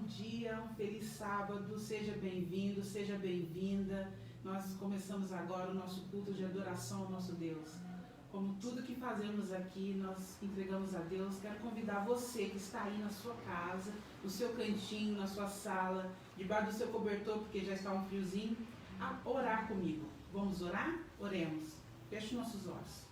dia, um feliz sábado, seja bem-vindo, seja bem-vinda. Nós começamos agora o nosso culto de adoração ao nosso Deus. Como tudo que fazemos aqui, nós entregamos a Deus. Quero convidar você que está aí na sua casa, no seu cantinho, na sua sala, debaixo do seu cobertor, porque já está um friozinho, a orar comigo. Vamos orar? Oremos. Feche nossos olhos.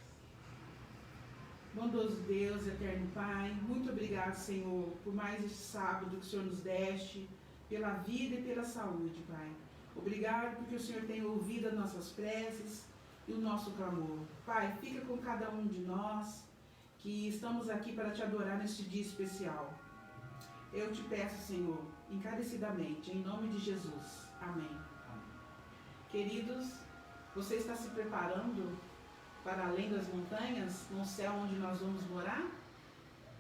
Bondoso Deus, eterno Pai, muito obrigado, Senhor, por mais este sábado que o Senhor nos deste, pela vida e pela saúde, Pai. Obrigado porque o Senhor tem ouvido as nossas preces e o nosso clamor. Pai, fica com cada um de nós que estamos aqui para te adorar neste dia especial. Eu te peço, Senhor, encarecidamente, em nome de Jesus. Amém. Queridos, você está se preparando para além das montanhas, no céu onde nós vamos morar?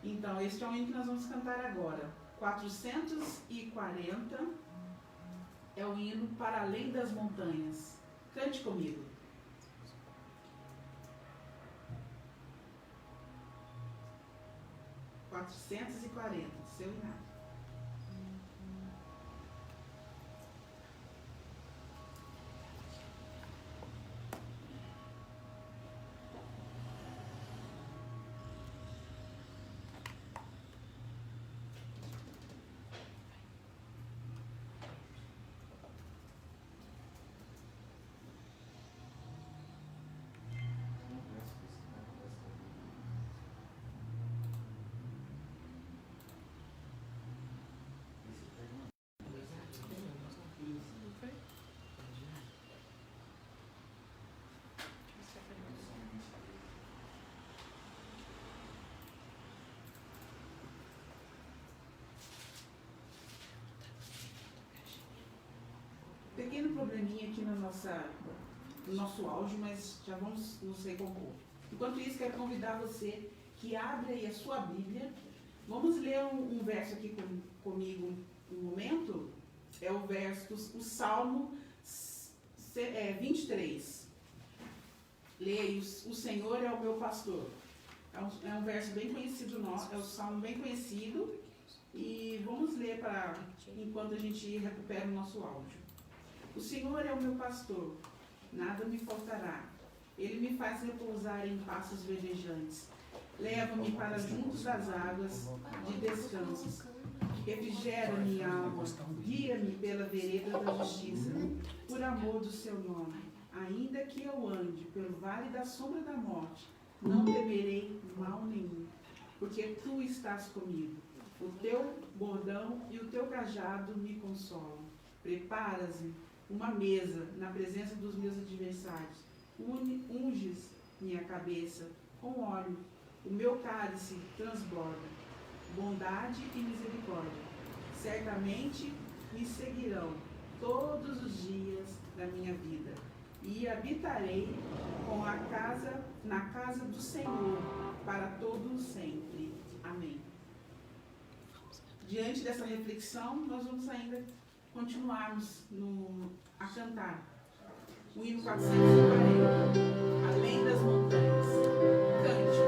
Então, este é o hino que nós vamos cantar agora. 440 é o hino Para Além das Montanhas. Cante comigo. Seu hino. Pequeno probleminha aqui no nosso áudio, mas já vamos nos recompor. Enquanto isso, quero convidar você que abra aí a sua Bíblia. Vamos ler um verso aqui comigo um momento. É o verso, o Salmo 23. Leia, o Senhor é o meu pastor. É um verso bem conhecido nosso, é um salmo bem conhecido. E vamos ler enquanto a gente recupera o nosso áudio. O Senhor é o meu pastor, nada me faltará. Ele me faz repousar em pastos verdejantes. Leva-me para juntos das águas de descansos. Refrigera minha alma, guia-me pela vereda da justiça, por amor do seu nome. Ainda que eu ande pelo vale da sombra da morte, não temerei mal nenhum, porque tu estás comigo. O teu bordão e o teu cajado me consolam. Preparas-me uma mesa na presença dos meus adversários. Unges minha cabeça com óleo. O meu cálice transborda. Bondade e misericórdia certamente me seguirão todos os dias da minha vida. E habitarei na casa do Senhor para todo sempre. Amém. Diante dessa reflexão, nós vamos ainda continuarmos a cantar o hino 440, Além das Montanhas. Cante.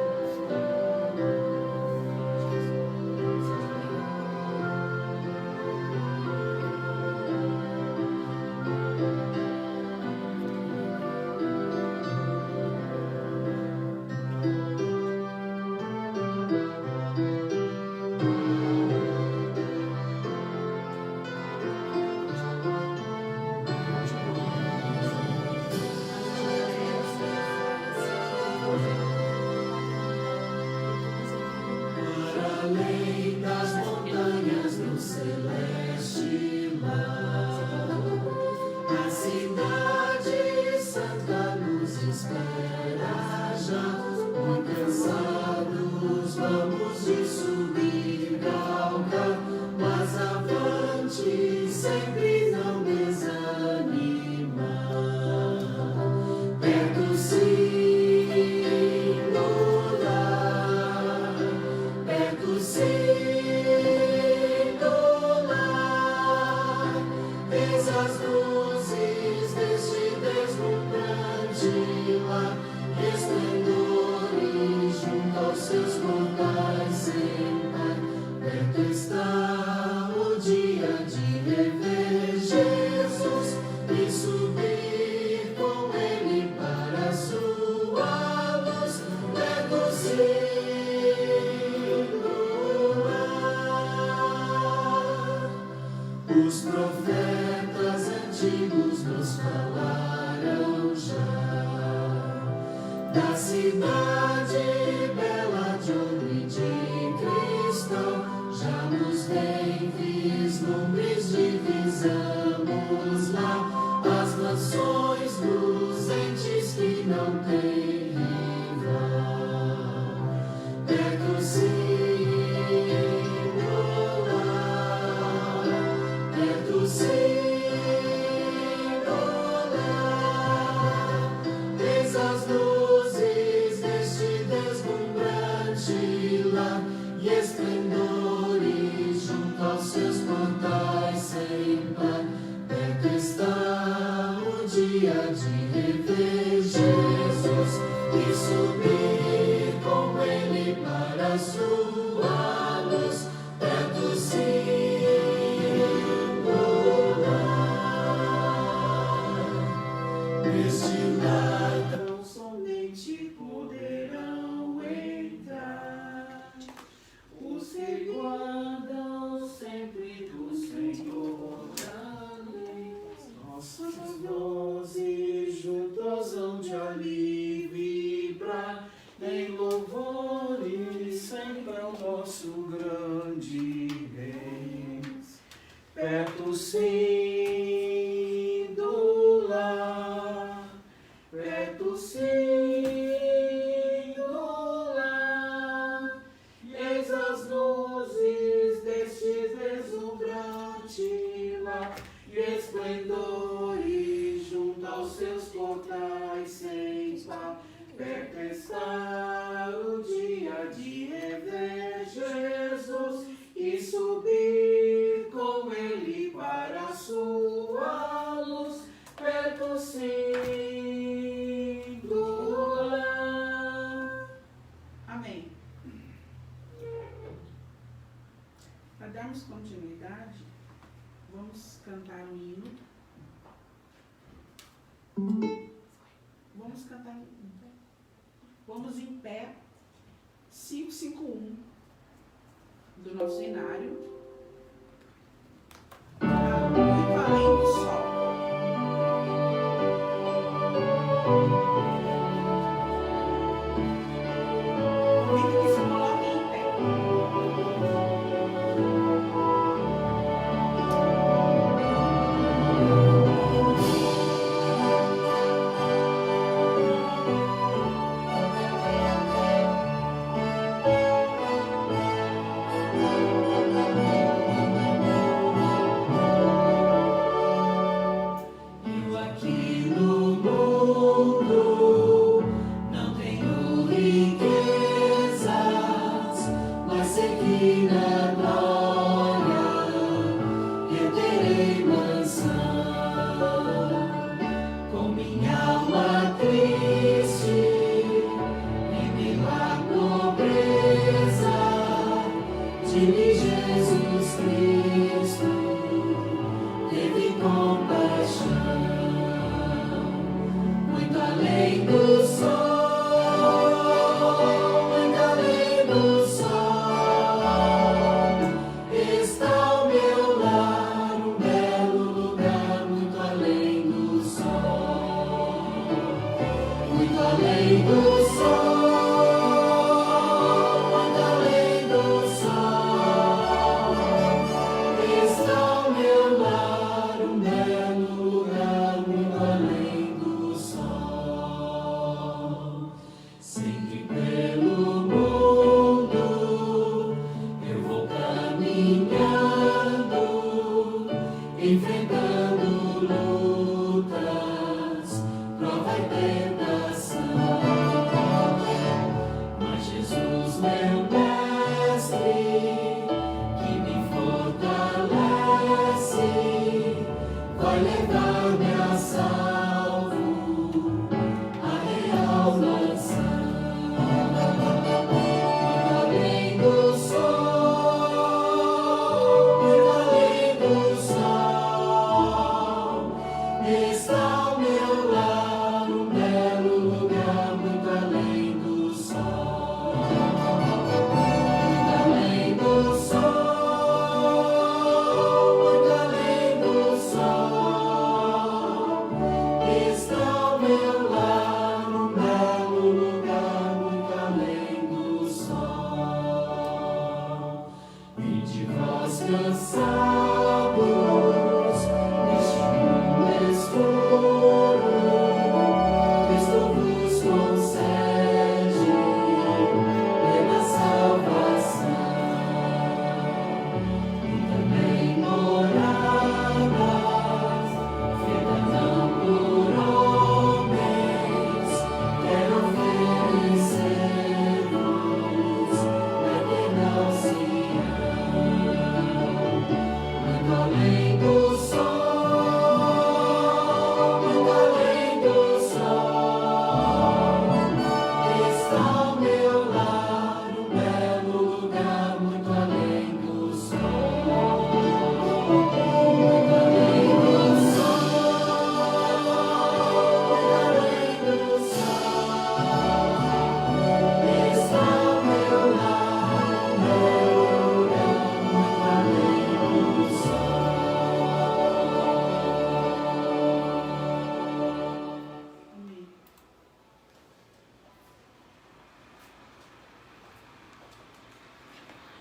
Os profetas antigos nos falaram já da cidade bela de ouro e de cristal. Já nos vem vislumbres, divisamos lá as nações luzentes que não têm rival. Perto eis as luzes deste deslumbrante lar e esplendores junto aos seus portais sem par. Perto está o dia de rever Jesus e subir com ele para a sua luz. Perto neste lar tão somente poderão entrar os que guardam sempre do Senhor a lei. Nossas vozes juntas hão de ali vibrar em louvores sempre ao nosso grande Rei. Perto sim do lar, perto sim do lar, eis as luzes deste deslumbrante lar e esplendores junto aos seus portais sem par. Perto está o dia de rever Jesus e subir com ele para a sua luz. Perto sim do lar. Amém. Para darmos continuidade, vamos cantar um hino. Vamos cantar um hino. Vamos em pé, 551 do nosso cenário. Muito além do sol. Convido que se coloquem em pé.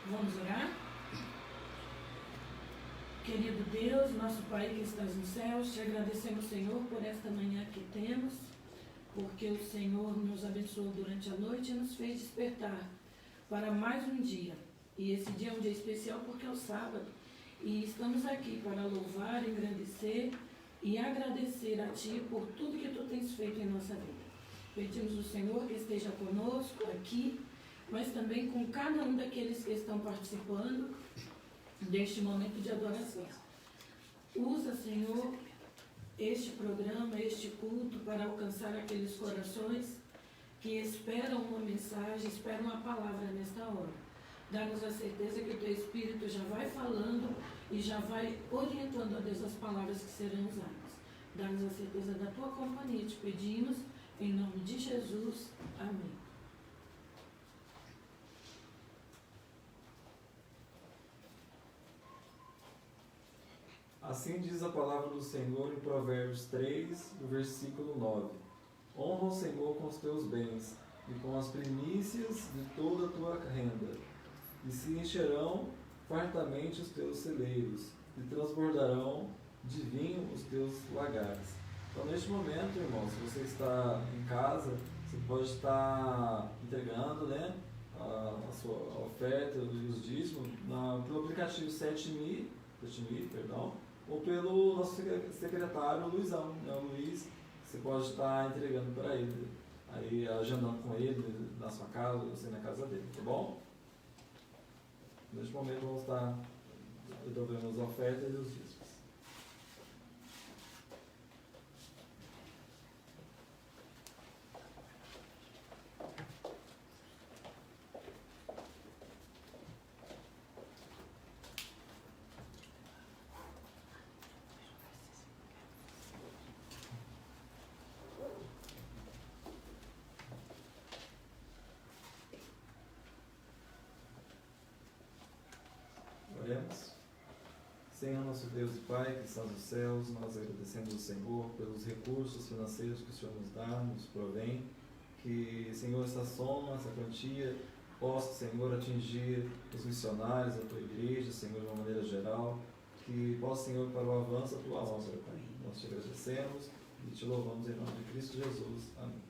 Vamos orar? Querido Deus, nosso Pai que estás nos céus, te agradecemos, Senhor, por esta manhã que temos, porque o Senhor nos abençoou durante a noite e nos fez despertar para mais um dia. E esse dia é um dia especial porque é o sábado. E estamos aqui para louvar, engrandecer e agradecer a Ti por tudo que Tu tens feito em nossa vida. Pedimos ao Senhor que esteja conosco aqui, mas também com cada um daqueles que estão participando deste momento de adoração. Usa, Senhor, este programa, este culto para alcançar aqueles corações que esperam uma mensagem, esperam uma palavra nesta hora. Dá-nos a certeza que o Teu Espírito já vai falando e já vai orientando a Deus as palavras que serão usadas. Dá-nos a certeza da Tua companhia, te pedimos, em nome de Jesus. Amém. Assim diz a palavra do Senhor em Provérbios 3, no versículo 9. Honra o Senhor com os teus bens e com as primícias de toda a tua renda, e se encherão fartamente os teus celeiros, e transbordarão de vinho os teus lagares. Então, neste momento, irmão, se você está em casa, você pode estar entregando, né, a sua oferta e os dízimos pelo aplicativo 7Mi, ou pelo nosso secretário Luizão, né, o Luiz. Você pode estar entregando para ele, aí agendando com ele na sua casa, você na casa dele, tá bom? Neste momento vamos estar dobrando as ofertas e os dízimos. Oremos. Senhor, nosso Deus e Pai, que estás nos céus, nós agradecemos ao Senhor pelos recursos financeiros que o Senhor nos dá, nos provém, que, Senhor, essa soma, essa quantia, possa, Senhor, atingir os missionários da Tua igreja, Senhor, de uma maneira geral, que possa, Senhor, para o avanço da Tua obra, Pai. Nós te agradecemos e te louvamos em nome de Cristo Jesus. Amém.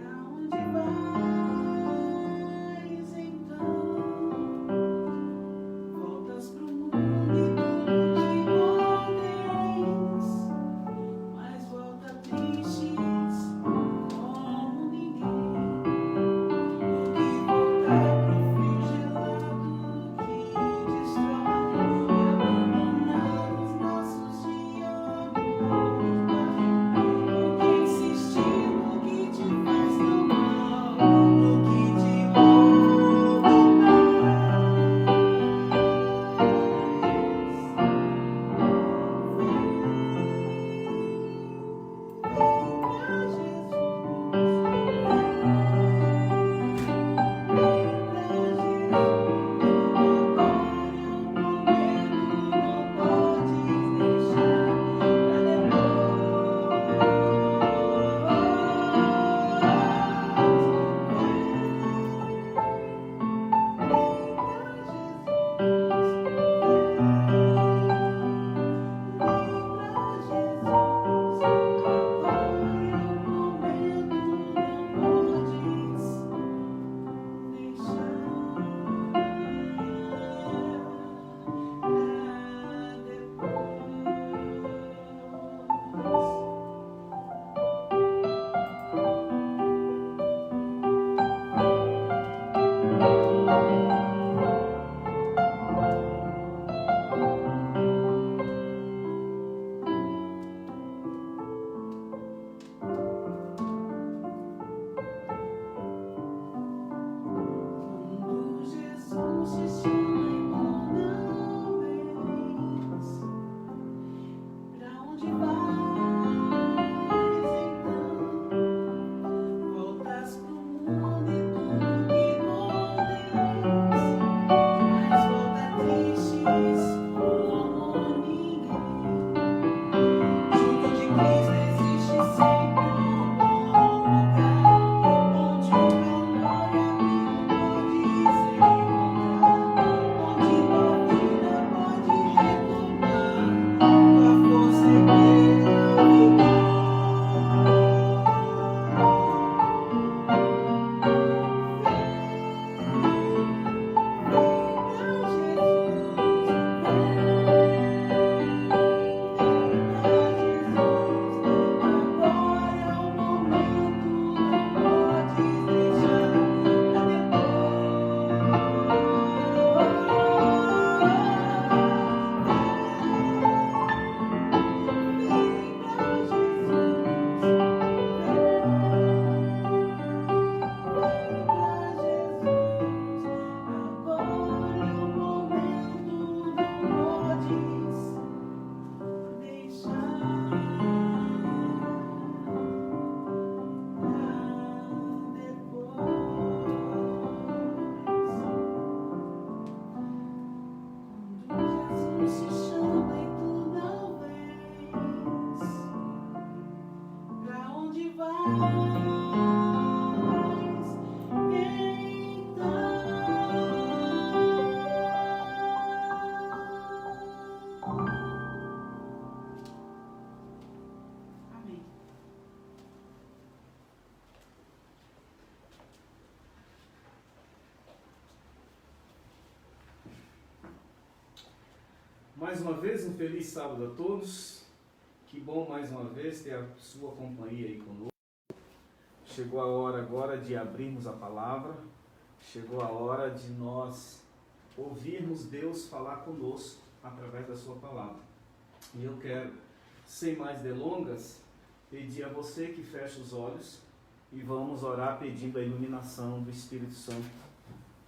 Pra onde vai? Mais uma vez, um feliz sábado a todos. Que bom mais uma vez ter a sua companhia aí conosco. Chegou a hora agora de abrirmos a palavra. Chegou a hora de nós ouvirmos Deus falar conosco através da sua palavra. E eu quero, sem mais delongas, pedir a você que feche os olhos e vamos orar pedindo a iluminação do Espírito Santo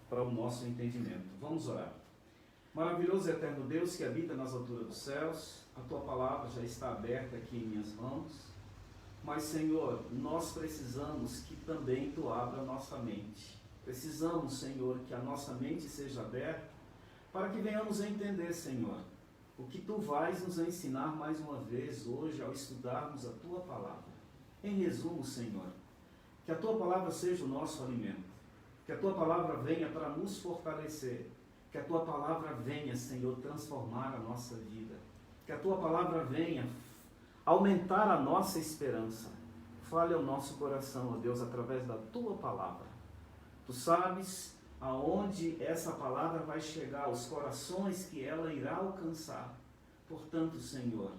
para o nosso entendimento. Vamos orar. Maravilhoso e eterno Deus que habita nas alturas dos céus, a Tua palavra já está aberta aqui em minhas mãos, mas Senhor, nós precisamos que também Tu abra a nossa mente. Precisamos, Senhor, que a nossa mente seja aberta para que venhamos a entender, Senhor, o que Tu vais nos ensinar mais uma vez hoje ao estudarmos a Tua palavra. Em resumo, Senhor, que a Tua palavra seja o nosso alimento, que a Tua palavra venha para nos fortalecer, que a Tua palavra venha, Senhor, transformar a nossa vida. Que a Tua palavra venha aumentar a nossa esperança. Fale ao nosso coração, ó Deus, através da Tua palavra. Tu sabes aonde essa palavra vai chegar, os corações que ela irá alcançar. Portanto, Senhor,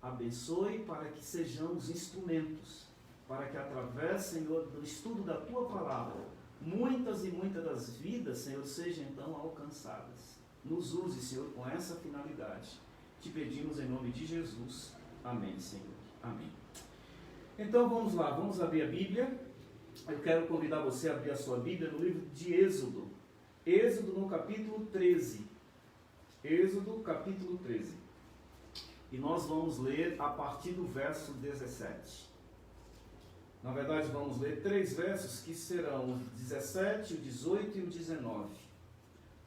abençoe para que sejamos instrumentos, para que através, Senhor, do estudo da Tua palavra, muitas e muitas das vidas, Senhor, sejam então alcançadas. Nos use, Senhor, com essa finalidade. Te pedimos em nome de Jesus. Amém, Senhor. Amém. Então vamos lá, vamos abrir a Bíblia. Eu quero convidar você a abrir a sua Bíblia no livro de Êxodo. Êxodo no capítulo 13. Êxodo capítulo 13. E nós vamos ler a partir do verso 17. Na verdade, vamos ler 3 versos que serão o 17, o 18 e o 19.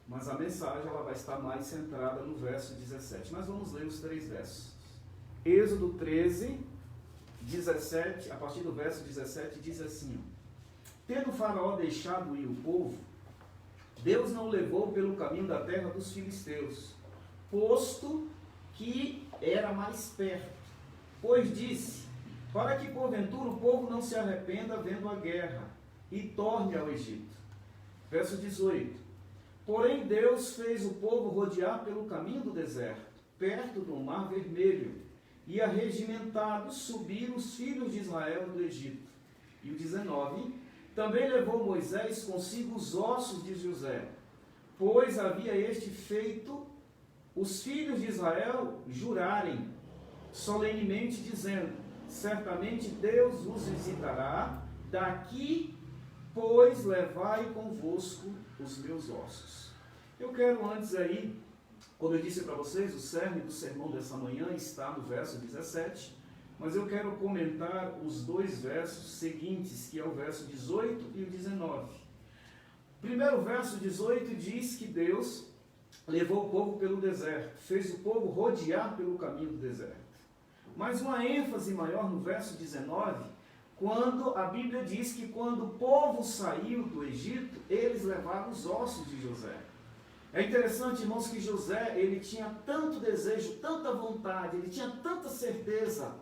Mas a mensagem ela vai estar mais centrada no verso 17. Mas vamos ler os 3 versos. Êxodo 13, 17, a partir do verso 17, diz assim: Tendo Faraó deixado ir o povo, Deus não o levou pelo caminho da terra dos filisteus, posto que era mais perto. Pois disse: para que porventura o povo não se arrependa vendo a guerra e torne ao Egito. Verso 18. Porém Deus fez o povo rodear pelo caminho do deserto, perto do mar vermelho, e arregimentados subiram os filhos de Israel do Egito. E o 19. Também levou Moisés consigo os ossos de José, pois havia este feito os filhos de Israel jurarem solenemente, dizendo: certamente Deus vos visitará, daqui, pois, levai convosco os meus ossos. Eu quero antes aí, como eu disse para vocês, o cerne do sermão dessa manhã está no verso 17, mas eu quero comentar os 2 versos seguintes, que é o verso 18 e o 19. Primeiro verso 18 diz que Deus levou o povo pelo deserto, fez o povo rodear pelo caminho do deserto. Mas uma ênfase maior no verso 19, quando a Bíblia diz que quando o povo saiu do Egito, eles levaram os ossos de José. É interessante, irmãos, que José, ele tinha tanto desejo, tanta vontade, ele tinha tanta certeza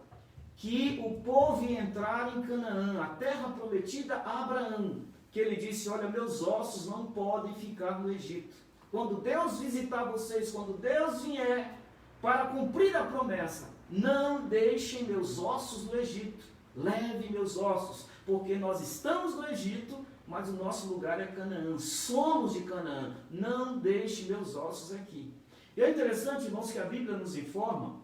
que o povo ia entrar em Canaã, a terra prometida a Abraão, que ele disse: olha, meus ossos não podem ficar no Egito. Quando Deus visitar vocês, quando Deus vier para cumprir a promessa, não deixem meus ossos no Egito, leve meus ossos, porque nós estamos no Egito, mas o nosso lugar é Canaã, somos de Canaã, não deixe meus ossos aqui. E é interessante, irmãos, que a Bíblia nos informa,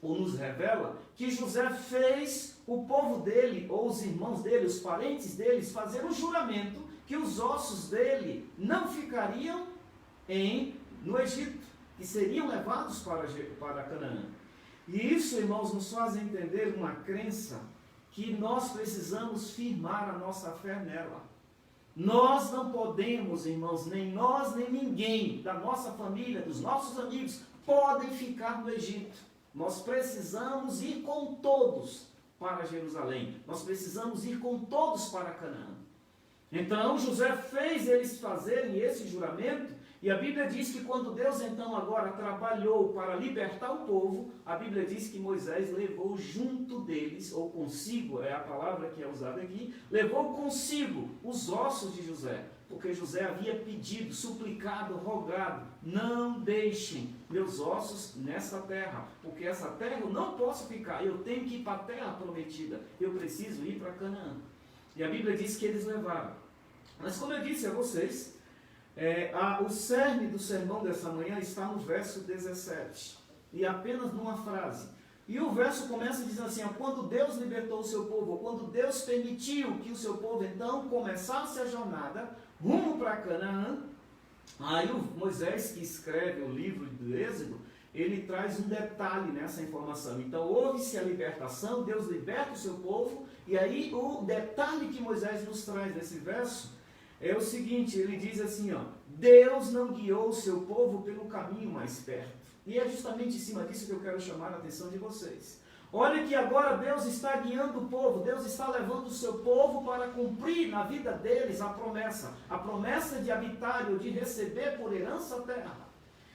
ou nos revela, que José fez o povo dele, ou os irmãos dele, os parentes deles, fazer um juramento que os ossos dele não ficariam no Egito, que seriam levados para Canaã. E isso, irmãos, nos faz entender uma crença que nós precisamos firmar a nossa fé nela. Nós não podemos, irmãos, nem nós, nem ninguém da nossa família, dos nossos amigos, podem ficar no Egito. Nós precisamos ir com todos para Jerusalém. Nós precisamos ir com todos para Canaã. Então, José fez eles fazerem esse juramento, E a Bíblia diz que quando Deus então agora trabalhou para libertar o povo, a Bíblia diz que Moisés levou junto deles, ou consigo, é a palavra que é usada aqui, levou consigo os ossos de José, porque José havia pedido, suplicado, rogado, não deixem meus ossos nessa terra, porque essa terra eu não posso ficar, eu tenho que ir para a terra prometida, eu preciso ir para Canaã. E a Bíblia diz que eles levaram. Mas como eu disse a vocês, o cerne do sermão dessa manhã está no verso 17, e apenas numa frase. E o verso começa dizendo assim, quando Deus libertou o seu povo, ou quando Deus permitiu que o seu povo então começasse a jornada rumo para Canaã, aí o Moisés, que escreve o livro do Êxodo, ele traz um detalhe nessa informação. Então houve-se a libertação, Deus liberta o seu povo, e aí o detalhe que Moisés nos traz nesse verso é o seguinte, ele diz assim, Deus não guiou o seu povo pelo caminho mais perto. E é justamente em cima disso que eu quero chamar a atenção de vocês. Olha que agora Deus está guiando o povo, Deus está levando o seu povo para cumprir na vida deles a promessa de habitar ou de receber por herança a terra.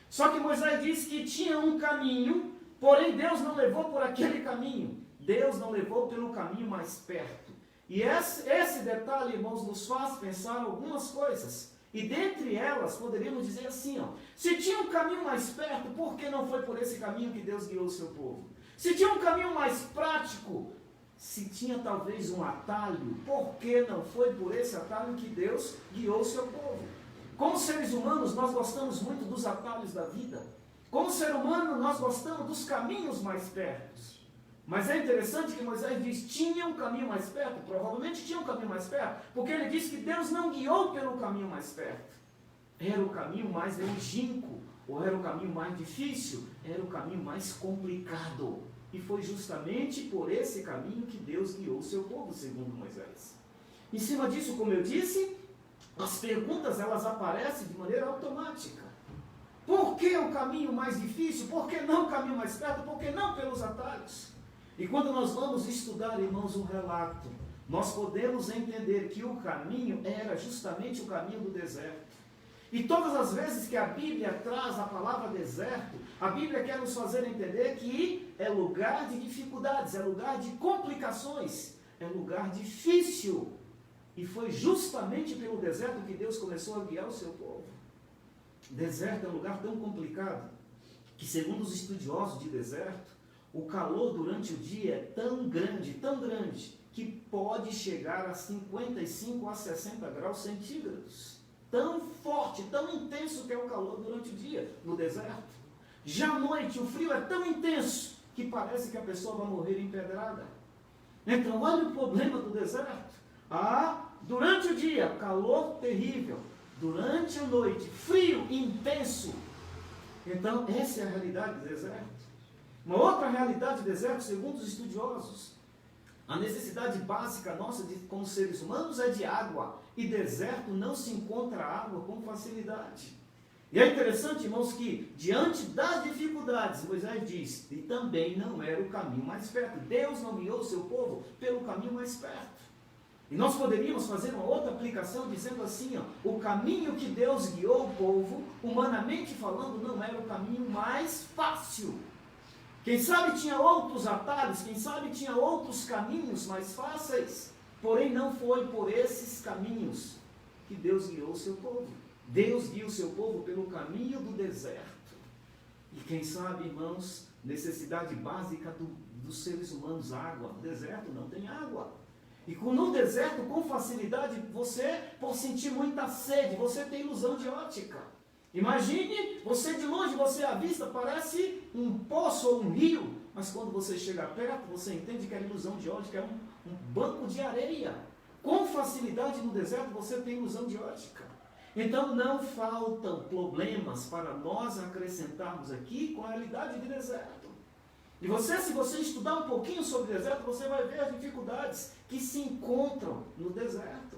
Só que Moisés diz que tinha um caminho, porém Deus não levou por aquele caminho, Deus não levou pelo caminho mais perto. E esse detalhe, irmãos, nos faz pensar algumas coisas. E dentre elas, poderíamos dizer assim, se tinha um caminho mais perto, por que não foi por esse caminho que Deus guiou o seu povo? Se tinha um caminho mais prático, se tinha talvez um atalho, por que não foi por esse atalho que Deus guiou o seu povo? Como seres humanos, nós gostamos muito dos atalhos da vida. Como ser humano, nós gostamos dos caminhos mais perto. Mas é interessante que Moisés diz, tinha um caminho mais perto, provavelmente tinha um caminho mais perto, porque ele diz que Deus não guiou pelo caminho mais perto. Era o caminho mais longínquo, ou era o caminho mais difícil, era o caminho mais complicado. E foi justamente por esse caminho que Deus guiou o seu povo, segundo Moisés. Em cima disso, como eu disse, as perguntas elas aparecem de maneira automática. Por que o caminho mais difícil? Por que não o caminho mais perto? Por que não pelos atalhos? E quando nós vamos estudar, irmãos, um relato, nós podemos entender que o caminho era justamente o caminho do deserto. E todas as vezes que a Bíblia traz a palavra deserto, a Bíblia quer nos fazer entender que é lugar de dificuldades, é lugar de complicações, é lugar difícil. E foi justamente pelo deserto que Deus começou a guiar o seu povo. Deserto é um lugar tão complicado, que segundo os estudiosos de deserto, o calor durante o dia é tão grande, que pode chegar a 55 a 60 graus centígrados. Tão forte, tão intenso que é o calor durante o dia no deserto. Já à noite o frio é tão intenso que parece que a pessoa vai morrer empedrada. Então olha o problema do deserto. Durante o dia, calor terrível. Durante a noite, frio intenso. Então essa é a realidade do deserto. Uma outra realidade do deserto, segundo os estudiosos, a necessidade básica nossa como seres humanos é de água. E deserto não se encontra água com facilidade. E é interessante, irmãos, que diante das dificuldades, Moisés diz, e também não era o caminho mais perto. Deus não guiou o seu povo pelo caminho mais perto. E nós poderíamos fazer uma outra aplicação dizendo assim, o caminho que Deus guiou o povo, humanamente falando, não era o caminho mais fácil. Quem sabe tinha outros atalhos, quem sabe tinha outros caminhos mais fáceis, porém não foi por esses caminhos que Deus guiou o seu povo. Deus guia o seu povo pelo caminho do deserto. E quem sabe, irmãos, necessidade básica dos seres humanos, água. No deserto não tem água. E no deserto, com facilidade, você, por sentir muita sede, você tem ilusão de ótica. Imagine, você de longe, você avista, parece um poço ou um rio, mas quando você chega perto, você entende que é ilusão de ótica, é um banco de areia. Com facilidade no deserto, você tem ilusão de ótica. Então não faltam problemas para nós acrescentarmos aqui com a realidade de deserto. E se você estudar um pouquinho sobre o deserto, você vai ver as dificuldades que se encontram no deserto.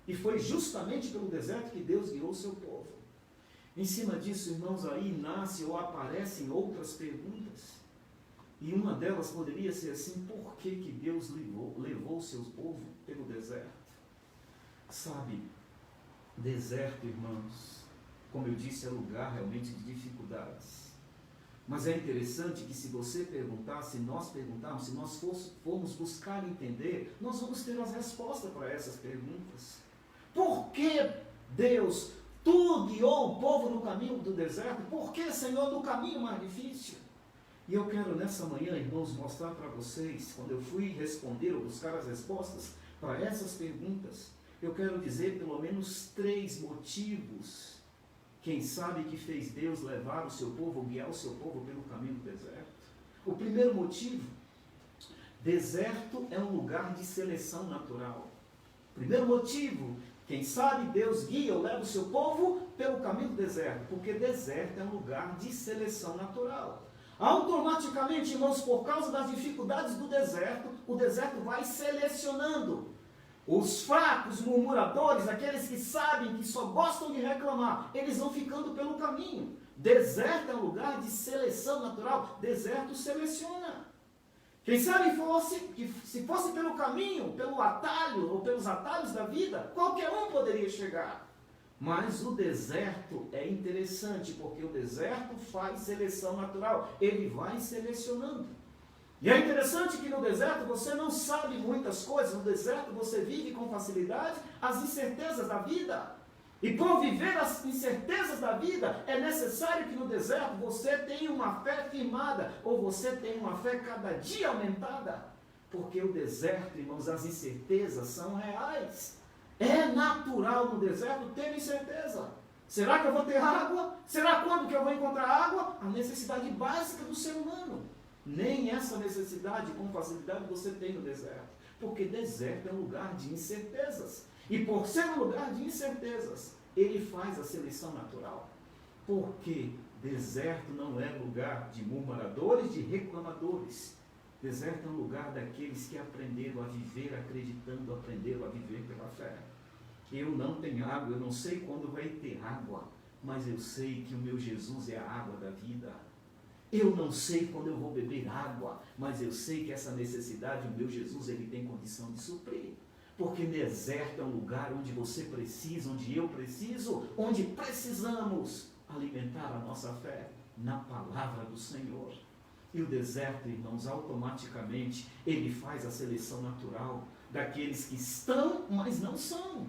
E foi justamente pelo deserto que Deus guiou o seu povo. Em cima disso, irmãos, aí nasce ou aparecem outras perguntas. E uma delas poderia ser assim, por que Deus levou o seu povo pelo deserto? Sabe, deserto, irmãos, como eu disse, é lugar realmente de dificuldades. Mas é interessante que se você perguntar, se nós perguntarmos, se nós formos buscar entender, nós vamos ter as respostas para essas perguntas. Por que Deus, tu guiou o povo no caminho do deserto? Por que, Senhor, no caminho mais difícil? E eu quero nessa manhã, irmãos, mostrar para vocês, quando eu fui responder ou buscar as respostas para essas perguntas, eu quero dizer pelo menos 3 motivos, quem sabe, que fez Deus levar o seu povo, guiar o seu povo pelo caminho do deserto. O primeiro motivo, deserto é um lugar de seleção natural. Primeiro motivo, quem sabe Deus guia ou leva o seu povo pelo caminho do deserto, porque deserto é um lugar de seleção natural. Automaticamente, irmãos, por causa das dificuldades do deserto, o deserto vai selecionando os fracos, murmuradores, aqueles que sabem, que só gostam de reclamar, eles vão ficando pelo caminho. Deserto é um lugar de seleção natural. Deserto seleciona. Quem sabe se fosse pelo caminho, pelo atalho ou pelos atalhos da vida, qualquer um poderia chegar. Mas o deserto é interessante, porque o deserto faz seleção natural. Ele vai selecionando. E é interessante que no deserto você não sabe muitas coisas. No deserto você vive com facilidade as incertezas da vida. E por viver as incertezas da vida, é necessário que no deserto você tenha uma fé firmada, ou você tenha uma fé cada dia aumentada. Porque o deserto, irmãos, as incertezas são reais. É natural no deserto ter incerteza. Será que eu vou ter água? Será quando que eu vou encontrar água? A necessidade básica do ser humano. Nem essa necessidade com facilidade você tem no deserto. Porque deserto é um lugar de incertezas. E por ser um lugar de incertezas, ele faz a seleção natural. Porque deserto não é lugar de murmuradores, de reclamadores. Deserto é um lugar daqueles que aprenderam a viver acreditando, aprenderam a viver pela fé. Eu não tenho água, eu não sei quando vai ter água, mas eu sei que o meu Jesus é a água da vida. Eu não sei quando eu vou beber água, mas eu sei que essa necessidade, o meu Jesus, ele tem condição de suprir. Porque deserto é um lugar onde você precisa, onde eu preciso, onde precisamos alimentar a nossa fé na palavra do Senhor. E o deserto, irmãos, automaticamente, ele faz a seleção natural daqueles que estão, mas não são.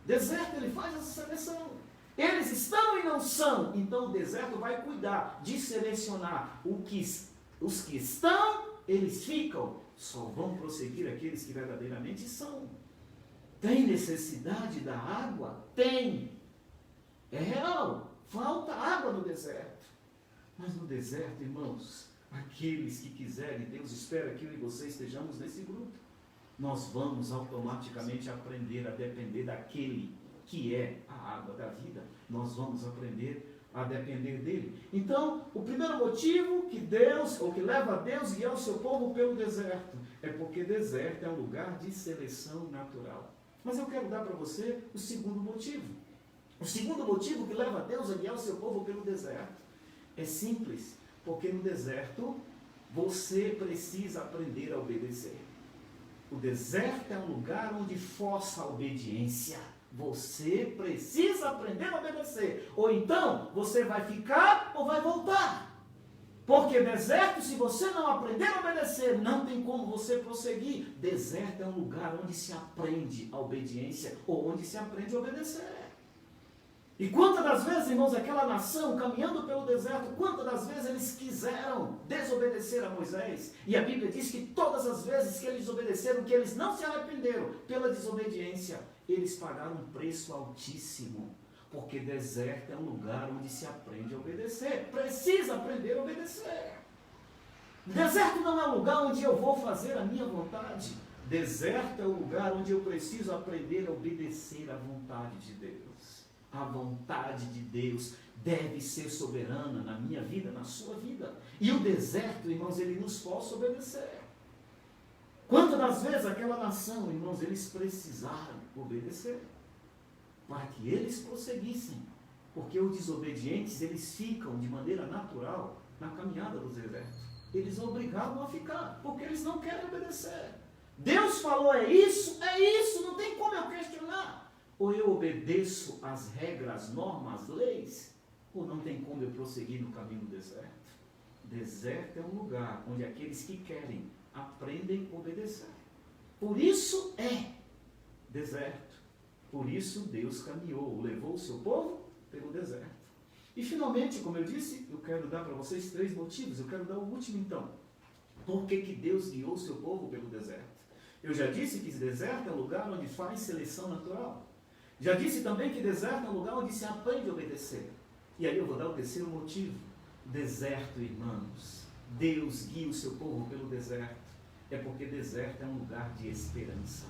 Deserto, ele faz essa seleção. Eles estão e não são. Então o deserto vai cuidar de selecionar os que estão, eles ficam. Só vão prosseguir aqueles que verdadeiramente são. Tem necessidade da água? Tem. É real. Falta água no deserto. Mas no deserto, irmãos, aqueles que quiserem, Deus espera que eu e você estejamos nesse grupo. Nós vamos automaticamente aprender a depender daquele que é a água da vida. Nós vamos aprender a depender dele. Então, o primeiro motivo que Deus, ou que leva a Deus guiar o seu povo pelo deserto, é porque deserto é um lugar de seleção natural. Mas eu quero dar para você o segundo motivo. O segundo motivo que leva a Deus a guiar o seu povo pelo deserto é simples, porque no deserto você precisa aprender a obedecer. O deserto é um lugar onde força a obediência. Você precisa aprender a obedecer. Ou então, você vai ficar ou vai voltar. Porque deserto, se você não aprender a obedecer, não tem como você prosseguir. Deserto é um lugar onde se aprende a obediência ou onde se aprende a obedecer. E quantas das vezes, irmãos, aquela nação caminhando pelo deserto, quantas das vezes eles quiseram desobedecer a Moisés? E a Bíblia diz que todas as vezes que eles obedeceram, que eles não se arrependeram pela desobediência, eles pagaram um preço altíssimo. Porque deserto é um lugar onde se aprende a obedecer. Precisa aprender a obedecer. Deserto não é um lugar onde eu vou fazer a minha vontade. Deserto é um lugar onde eu preciso aprender a obedecer à vontade de Deus. A vontade de Deus deve ser soberana na minha vida, na sua vida. E o deserto, irmãos, ele nos força a obedecer. Quantas das vezes aquela nação, irmãos, eles precisaram obedecer para que eles prosseguissem. Porque os desobedientes, eles ficam de maneira natural na caminhada do deserto. Eles são obrigados a ficar, porque eles não querem obedecer. Deus falou, é isso, não tem como eu questionar. Ou eu obedeço às regras, às normas, às leis? Ou não tem como eu prosseguir no caminho do deserto? Deserto é um lugar onde aqueles que querem aprendem a obedecer. Por isso é deserto. Por isso Deus caminhou, levou o seu povo pelo deserto. E finalmente, como eu disse, eu quero dar para vocês 3 motivos. Eu quero dar o último então. Por que Deus guiou o seu povo pelo deserto? Eu já disse que deserto é um lugar onde faz seleção natural. Já disse também que deserto é um lugar onde se aprende a obedecer. E aí eu vou dar o terceiro motivo. Deserto, irmãos. Deus guia o seu povo pelo deserto. É porque deserto é um lugar de esperança.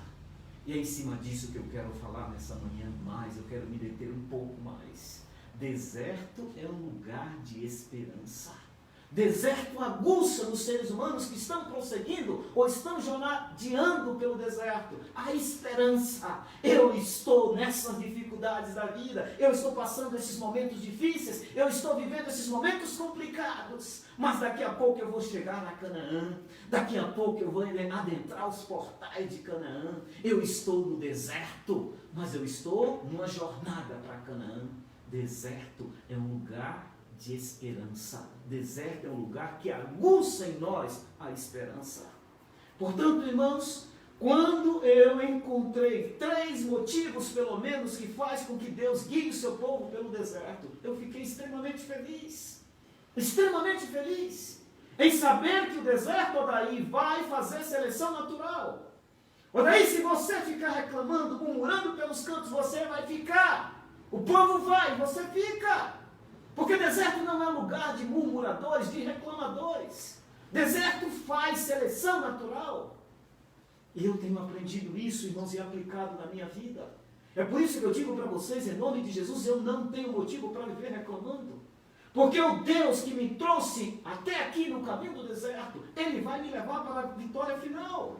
E é em cima disso que eu quero falar nessa manhã mais. Eu quero me deter um pouco mais. Deserto é um lugar de esperança. Deserto aguça nos seres humanos que estão prosseguindo ou estão jornadeando pelo deserto. A esperança. Eu estou nessas dificuldades da vida. Eu estou passando esses momentos difíceis. Eu estou vivendo esses momentos complicados. Mas daqui a pouco eu vou chegar na Canaã. Daqui a pouco eu vou adentrar os portais de Canaã. Eu estou no deserto, mas eu estou numa jornada para Canaã. Deserto é um lugar de esperança. Deserto é um lugar que aguça em nós a esperança. Portanto, irmãos, quando eu encontrei 3 motivos, pelo menos, que faz com que Deus guie o seu povo pelo deserto, eu fiquei extremamente feliz. Extremamente feliz em saber que o deserto, Odaí, vai fazer seleção natural. Odaí, se você ficar reclamando, murmurando pelos cantos, você vai ficar. O povo vai, você fica. Porque deserto não é lugar de murmuradores, de reclamadores. Deserto faz seleção natural. E eu tenho aprendido isso, irmãos, e aplicado na minha vida. É por isso que eu digo para vocês, em nome de Jesus, eu não tenho motivo para viver reclamando. Porque o Deus que me trouxe até aqui no caminho do deserto, Ele vai me levar para a vitória final.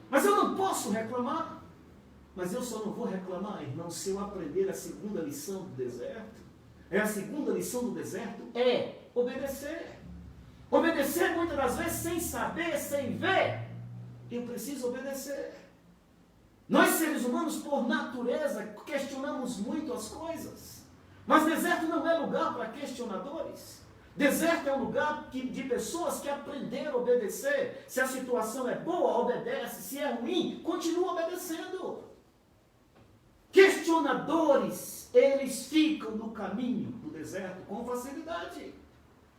Mas eu não posso reclamar. Mas eu só não vou reclamar, irmão, se eu aprender a segunda lição do deserto. A segunda lição do deserto é obedecer. Obedecer muitas das vezes sem saber, sem ver. Eu preciso obedecer. Nós seres humanos, por natureza, questionamos muito as coisas. Mas deserto não é lugar para questionadores. Deserto é um lugar de pessoas que aprenderam a obedecer. Se a situação é boa, obedece. Se é ruim, continua obedecendo. Questionadores, eles ficam no caminho do deserto com facilidade.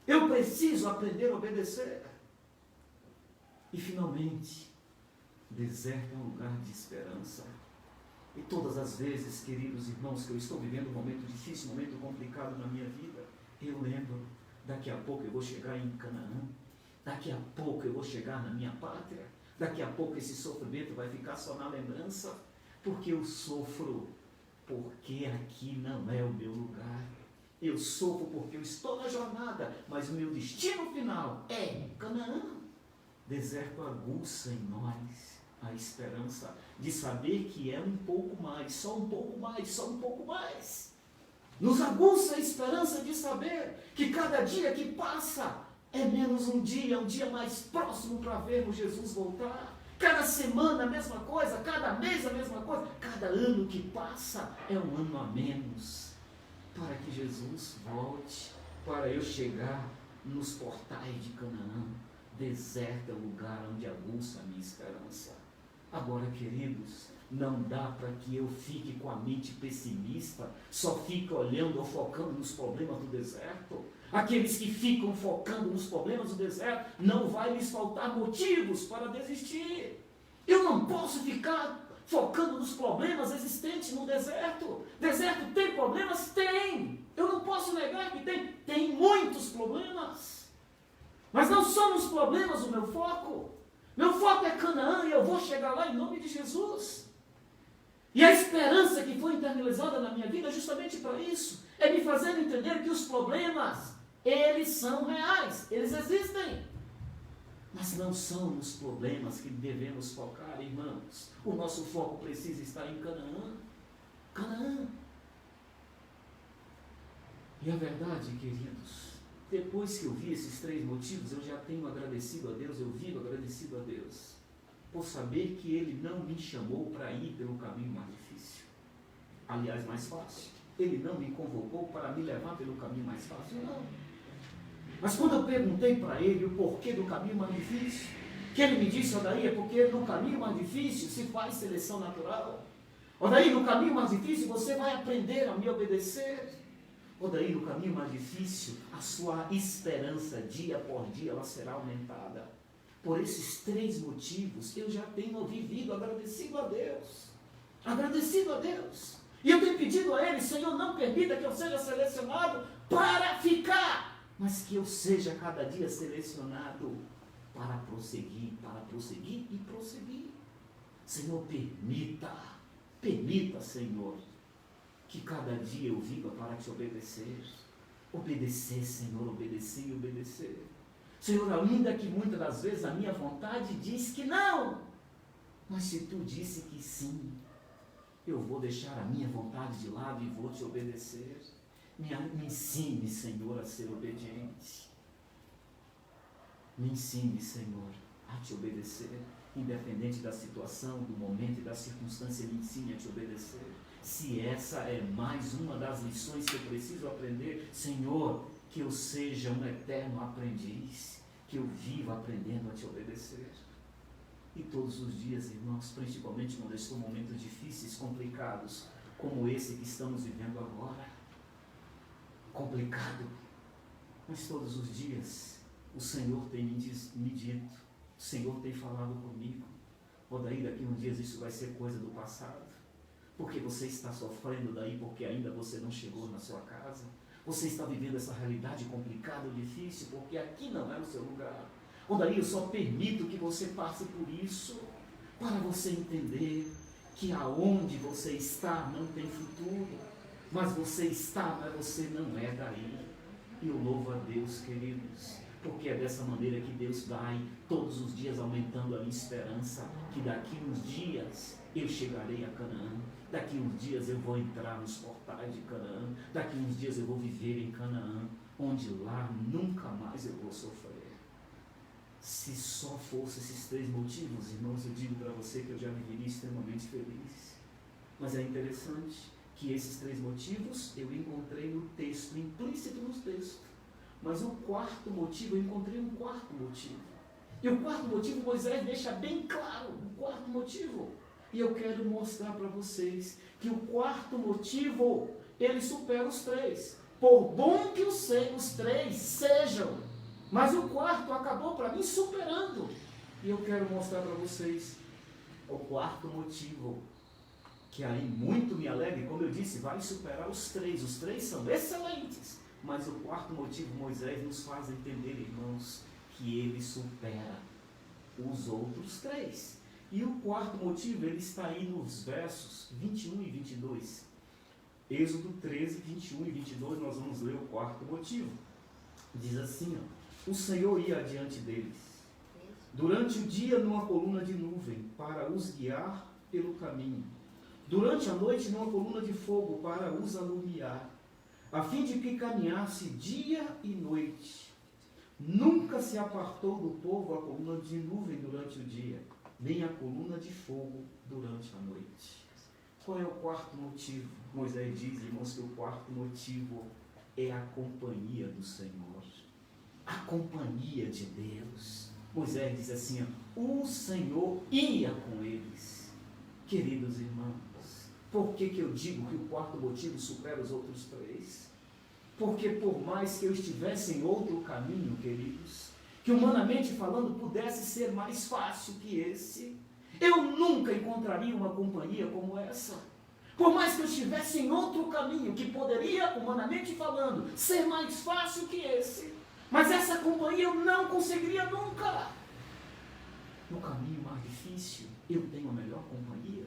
Eu preciso aprender a obedecer. E finalmente, deserto é um lugar de esperança. E todas as vezes, queridos irmãos, que eu estou vivendo um momento difícil, um momento complicado na minha vida, eu lembro, daqui a pouco eu vou chegar em Canaã, daqui a pouco eu vou chegar na minha pátria, daqui a pouco esse sofrimento vai ficar só na lembrança, porque eu sofro, porque aqui não é o meu lugar. Eu sofro porque eu estou na jornada, mas o meu destino final é Canaã. Deserto aguça em nós a esperança de saber que é um pouco mais, só um pouco mais, só um pouco mais. Nos aguça a esperança de saber que cada dia que passa é menos um dia mais próximo para vermos Jesus voltar. Cada semana a mesma coisa, cada mês a mesma coisa, cada ano que passa é um ano a menos para que Jesus volte, para eu chegar nos portais de Canaã. Deserto é o lugar onde aguça a minha esperança. Agora, queridos, não dá para que eu fique com a mente pessimista, só fique olhando ou focando nos problemas do deserto. Aqueles que ficam focando nos problemas do deserto, não vai lhes faltar motivos para desistir. Eu não posso ficar focando nos problemas existentes no deserto. Deserto tem problemas? Tem. Eu não posso negar que tem. Tem muitos problemas. Mas não são os problemas o meu foco. Meu foco é Canaã e eu vou chegar lá em nome de Jesus. E a esperança que foi internalizada na minha vida é justamente para isso. É me fazer entender que os problemas, eles são reais, eles existem. Mas não são nos problemas que devemos focar, irmãos. O nosso foco precisa estar em Canaã. Canaã. E a verdade, queridos, depois que eu vi esses 3 motivos, eu já tenho agradecido a Deus, eu vivo agradecido a Deus, por saber que Ele não me chamou para ir pelo caminho mais difícil. aliás, mais fácil. Ele não me convocou para me levar pelo caminho mais fácil, não. Mas quando eu perguntei para ele o porquê do caminho mais difícil, que ele me disse, Odaí, é porque no caminho mais difícil se faz seleção natural. Odaí, no caminho mais difícil você vai aprender a me obedecer. Odaí, no caminho mais difícil, a sua esperança dia por dia ela será aumentada. Por esses 3 motivos, eu já tenho vivido agradecido a Deus. Agradecido a Deus. E eu tenho pedido a Ele, Senhor, não permita que eu seja selecionado para ficar, mas que eu seja cada dia selecionado para prosseguir e prosseguir. Senhor, permita, Senhor, que cada dia eu viva para te obedecer. Obedecer, Senhor, obedecer e obedecer. Senhor, ainda que muitas das vezes a minha vontade diz que não, mas se tu disse que sim, eu vou deixar a minha vontade de lado e vou te obedecer. Me ensine, Senhor, a ser obediente. Me ensine, Senhor, a te obedecer, independente da situação, do momento e da circunstância, me ensine a te obedecer. Se essa é mais uma das lições que eu preciso aprender, Senhor, que eu seja um eterno aprendiz, que eu viva aprendendo a te obedecer. E todos os dias, irmãos, principalmente quando estou em momentos difíceis, complicados, como esse que estamos vivendo agora, complicado, mas todos os dias o Senhor tem me dito, o Senhor tem falado comigo, Odaí, daqui uns dias isso vai ser coisa do passado, porque você está sofrendo daí, porque ainda você não chegou na sua casa, você está vivendo essa realidade complicada, difícil, porque aqui não é o seu lugar. Odaí, eu só permito que você passe por isso, para você entender que aonde você está não tem futuro, mas você está, mas você não é daí. E eu louvo a Deus, queridos, porque é dessa maneira que Deus vai todos os dias aumentando a minha esperança, que daqui uns dias eu chegarei a Canaã, daqui uns dias eu vou entrar nos portais de Canaã, daqui uns dias eu vou viver em Canaã, onde lá nunca mais eu vou sofrer. Se só fosse esses 3 motivos, irmãos, eu digo para você que eu já viveria extremamente feliz. Mas é interessante que esses 3 motivos eu encontrei no texto, implícito no texto. Mas o 4º motivo, eu encontrei um 4º motivo. E o 4º motivo, Moisés deixa bem claro, o 4º motivo. E eu quero mostrar para vocês que o 4º motivo, ele supera os 3. Por bom que os 3 sejam, mas o 4º acabou para mim superando. E eu quero mostrar para vocês o 4º motivo, que aí muito me alegra, como eu disse, vai superar os 3. Os 3 são excelentes. Mas o 4º motivo, Moisés nos faz entender, irmãos, que ele supera os outros 3. E o 4º motivo, ele está aí nos versos 21 e 22. Êxodo 13, 21 e 22, nós vamos ler o 4º motivo. Diz assim, ó: o Senhor ia adiante deles, durante o dia numa coluna de nuvem, para os guiar pelo caminho. Durante a noite numa coluna de fogo, para os alumiar, a fim de que caminhasse dia e noite. Nunca se apartou do povo a coluna de nuvem durante o dia, nem a coluna de fogo durante a noite. Qual é o 4º motivo? Moisés diz, irmãos, que o 4º motivo é a companhia do Senhor. A companhia de Deus. Moisés diz assim, ó, o Senhor ia com eles. Queridos irmãos, por que eu digo que o 4º motivo supera os outros 3? Porque por mais que eu estivesse em outro caminho, queridos, que humanamente falando pudesse ser mais fácil que esse, eu nunca encontraria uma companhia como essa. Por mais que eu estivesse em outro caminho, que poderia, humanamente falando, ser mais fácil que esse, mas essa companhia eu não conseguiria nunca. No caminho mais difícil, eu tenho a melhor companhia.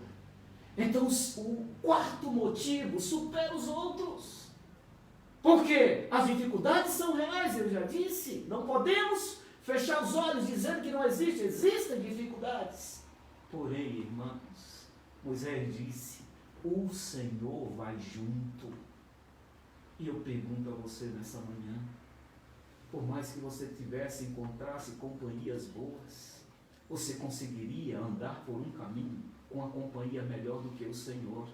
Então, o 4º motivo supera os outros. Porque as dificuldades são reais, eu já disse. Não podemos fechar os olhos dizendo que não existe. Existem dificuldades. Porém, irmãos, Moisés disse, o Senhor vai junto. E eu pergunto a você nessa manhã, por mais que você encontrasse companhias boas, você conseguiria andar por um caminho com a companhia melhor do que o Senhor?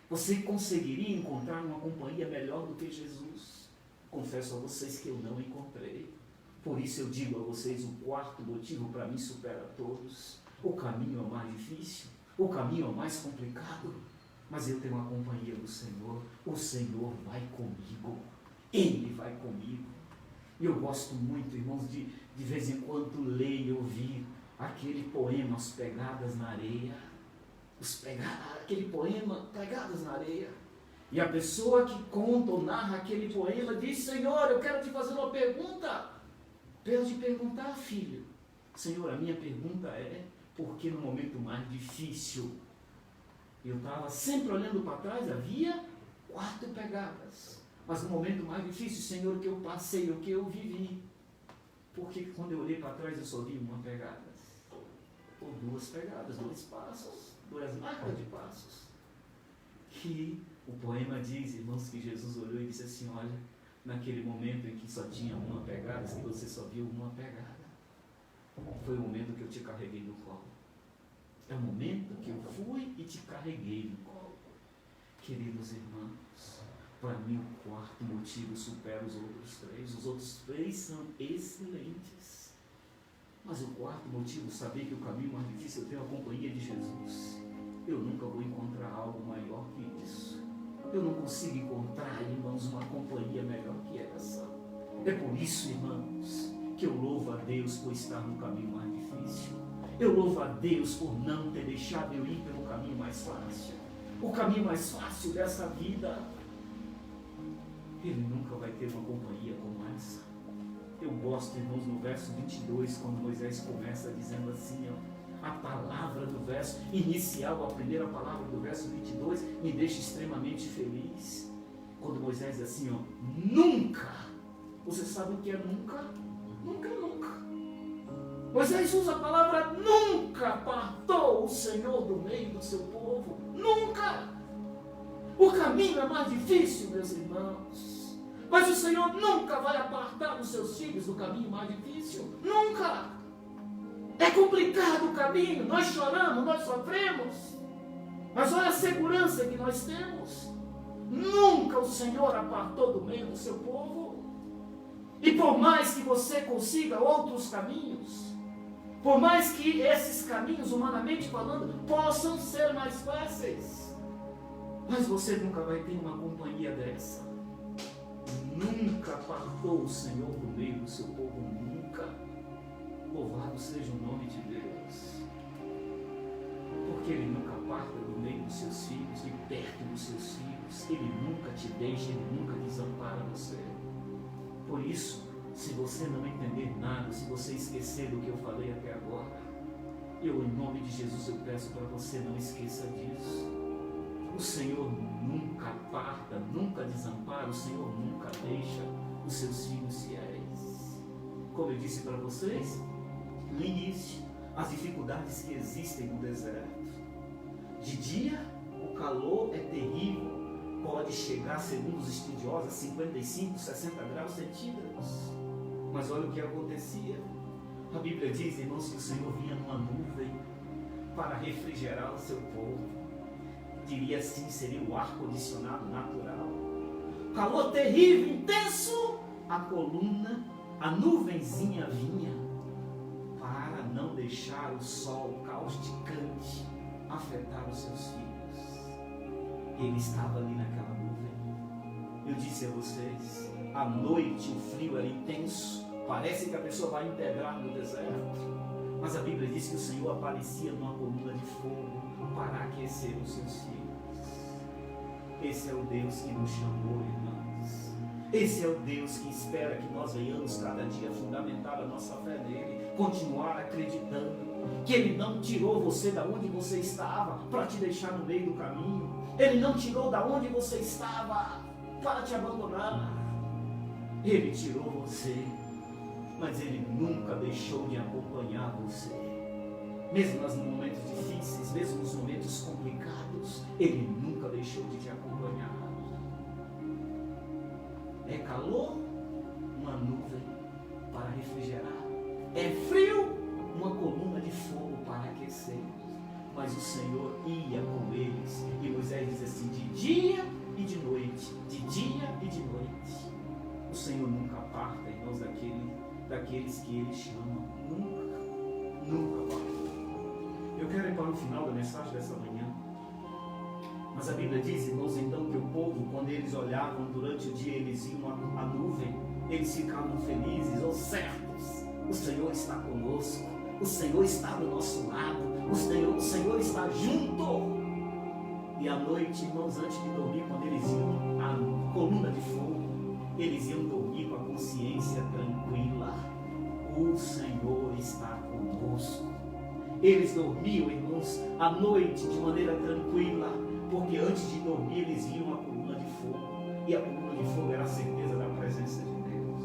Você conseguiria encontrar uma companhia melhor do que Jesus? Confesso a vocês que eu não encontrei. Por isso eu digo a vocês, o quarto motivo para mim supera todos. O caminho é o mais difícil, o caminho é o mais complicado, mas eu tenho a companhia do Senhor. O Senhor vai comigo, Ele vai comigo. E eu gosto muito, irmãos, de vez em quando ler e ouvir aquele poema, As Pegadas na Areia. Aquele poema, Pegadas na Areia. E a pessoa que conta ou narra aquele poema diz: Senhor, eu quero te fazer uma pergunta. Pelo de perguntar, filho. Senhor, a minha pergunta é: por que no momento mais difícil eu estava sempre olhando para trás, havia 4 pegadas, mas no momento mais difícil, Senhor, que eu passei, o que eu vivi, porque quando eu olhei para trás eu só vi uma pegada, ou 2 pegadas, 2 passos, 2 marcas de passos, que o poema diz, irmãos, que Jesus olhou e disse assim: olha, naquele momento em que só tinha uma pegada, que você só viu uma pegada, foi o momento que eu te carreguei no colo. É o momento que eu fui e te carreguei no colo. Queridos irmãos, para mim o quarto motivo supera os outros 3. Os outros 3 são excelentes. Mas o quarto motivo, saber que o caminho mais difícil eu tenho a companhia de Jesus. Eu nunca vou encontrar algo maior que isso. Eu não consigo encontrar, irmãos, uma companhia melhor que essa. É por isso, irmãos, que eu louvo a Deus por estar no caminho mais difícil. Eu louvo a Deus por não ter deixado eu ir pelo caminho mais fácil. O caminho mais fácil dessa vida, Ele nunca vai ter uma companhia como essa. Eu gosto, irmãos, no verso 22, quando Moisés começa dizendo assim, ó, a palavra do verso inicial, a primeira palavra do verso 22, me deixa extremamente feliz. Quando Moisés diz assim, ó, nunca. Você sabe o que é nunca? Nunca, nunca. Moisés usa a palavra nunca apartou o Senhor do meio do seu povo. Nunca. O caminho é mais difícil, meus irmãos. Mas o Senhor nunca vai apartar os seus filhos do caminho mais difícil. Nunca. É complicado o caminho. Nós choramos, nós sofremos. Mas olha a segurança que nós temos. Nunca o Senhor apartou do meio do seu povo. E por mais que você consiga outros caminhos, por mais que esses caminhos, humanamente falando, possam ser mais fáceis, mas você nunca vai ter uma companhia dessa. Nunca apartou o Senhor do meio do seu povo, nunca. Louvado seja o nome de Deus. Porque Ele nunca aparta do meio dos seus filhos, de perto dos seus filhos. Ele nunca te deixa, Ele nunca desampara você. Por isso, se você não entender nada, se você esquecer do que eu falei até agora, eu, em nome de Jesus, eu peço para você, não esqueça disso. O Senhor nunca aparta, nunca desampara, o Senhor nunca deixa os seus filhos fiéis. Como eu disse para vocês, no início, as dificuldades que existem no deserto. De dia, o calor é terrível, pode chegar, segundo os estudiosos, a 55, 60 graus centígrados. Mas olha o que acontecia. A Bíblia diz, irmãos, que o Senhor vinha numa nuvem para refrigerar o seu povo. Diria assim, seria o ar-condicionado natural. Calor terrível, intenso, a coluna, a nuvenzinha vinha para não deixar o sol causticante afetar os seus filhos. Ele estava ali naquela nuvem. Eu disse a vocês, à noite o frio era intenso, parece que a pessoa vai integrar no deserto, mas a Bíblia diz que o Senhor aparecia numa coluna de fogo para aquecer os seus filhos. Esse é o Deus que nos chamou, irmãos. Esse é o Deus que espera que nós venhamos cada dia fundamentar a nossa fé nele, continuar acreditando que Ele não tirou você da onde você estava para te deixar no meio do caminho. Ele não tirou da onde você estava para te abandonar. Ele tirou você, mas Ele nunca deixou de acompanhar você. Mesmo nos momentos difíceis, mesmo nos momentos complicados, Ele nunca deixou de te acompanhar. É calor, uma nuvem para refrigerar. É frio, uma coluna de fogo para aquecer. mas o Senhor ia com eles. E Moisés diz assim, de dia e de noite, de dia e de noite. O Senhor nunca aparta, irmãos, daqueles que Ele chama. Nunca aparta. Eu quero ir para o final da mensagem dessa manhã. Mas a Bíblia diz, irmãos, então que o povo, quando eles olhavam durante o dia, eles iam à nuvem, eles ficavam felizes ou certos. O Senhor está conosco, o Senhor está do nosso lado, o Senhor está junto. E à noite, irmãos, antes de dormir, quando eles iam à coluna de fogo, eles iam dormir com a consciência tranquila. O Senhor está conosco. Eles dormiam, irmãos, à noite de maneira tranquila, porque antes de dormir eles iam à coluna de fogo. E a coluna de fogo era a certeza da presença de Deus.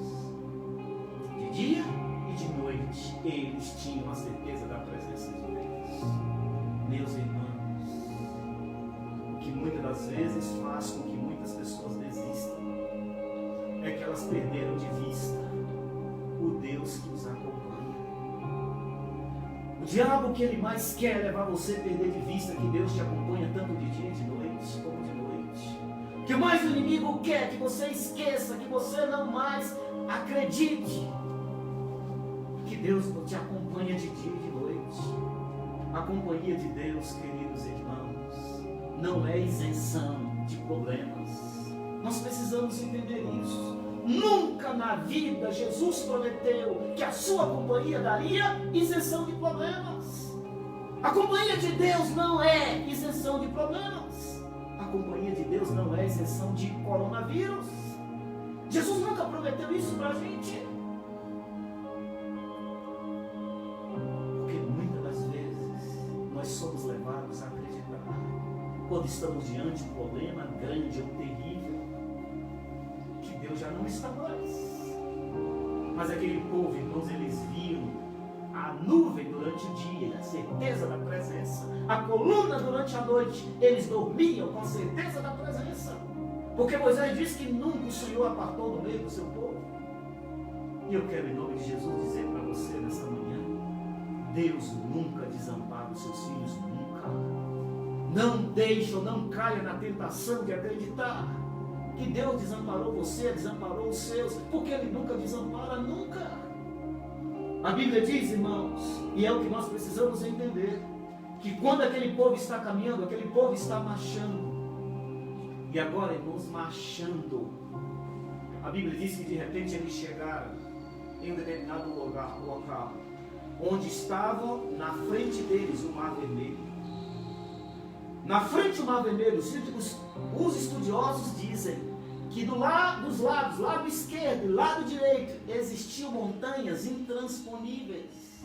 De dia e de noite eles tinham a certeza da presença de Deus. Meus irmãos, o que muitas das vezes faz com que muitas pessoas desistam é que elas perderam de vista o Deus que os acompanha. O diabo, que ele mais quer é levar você a perder de vista que Deus te acompanha tanto de dia e de noite, como de noite. O que mais o inimigo quer que você esqueça, que você não mais acredite que Deus te acompanha de dia e de noite. A companhia de Deus, queridos irmãos, não é isenção de problemas. Nós precisamos entender isso. Nunca na vida Jesus prometeu que a sua companhia daria isenção de problemas. A companhia de Deus não é isenção de problemas. A companhia de Deus não é isenção de coronavírus. Jesus nunca prometeu isso para a gente. Porque muitas das vezes nós somos levados a acreditar, quando estamos diante de um problema grande ou terrível, Deus já não está mais. Mas aquele povo, irmãos, eles viram a nuvem durante o dia, a certeza da presença. A coluna durante a noite, eles dormiam com a certeza da presença. Porque Moisés disse que nunca o Senhor apartou do meio do seu povo. E eu quero, em nome de Jesus, dizer para você nessa manhã, Deus nunca desampara os seus filhos, nunca. Não deixe ou não caia na tentação de acreditar que Deus desamparou você, desamparou os seus, porque Ele nunca desampara, nunca. A Bíblia diz, irmãos, e é o que nós precisamos entender, que quando aquele povo está caminhando, aquele povo está marchando, e agora, irmãos, marchando, a Bíblia diz que de repente eles chegaram em um determinado local, onde estava na frente deles o Mar Vermelho. Na frente do Mar Vermelho, os estudiosos dizem que dos lados, lado esquerdo e lado direito, existiam montanhas intransponíveis.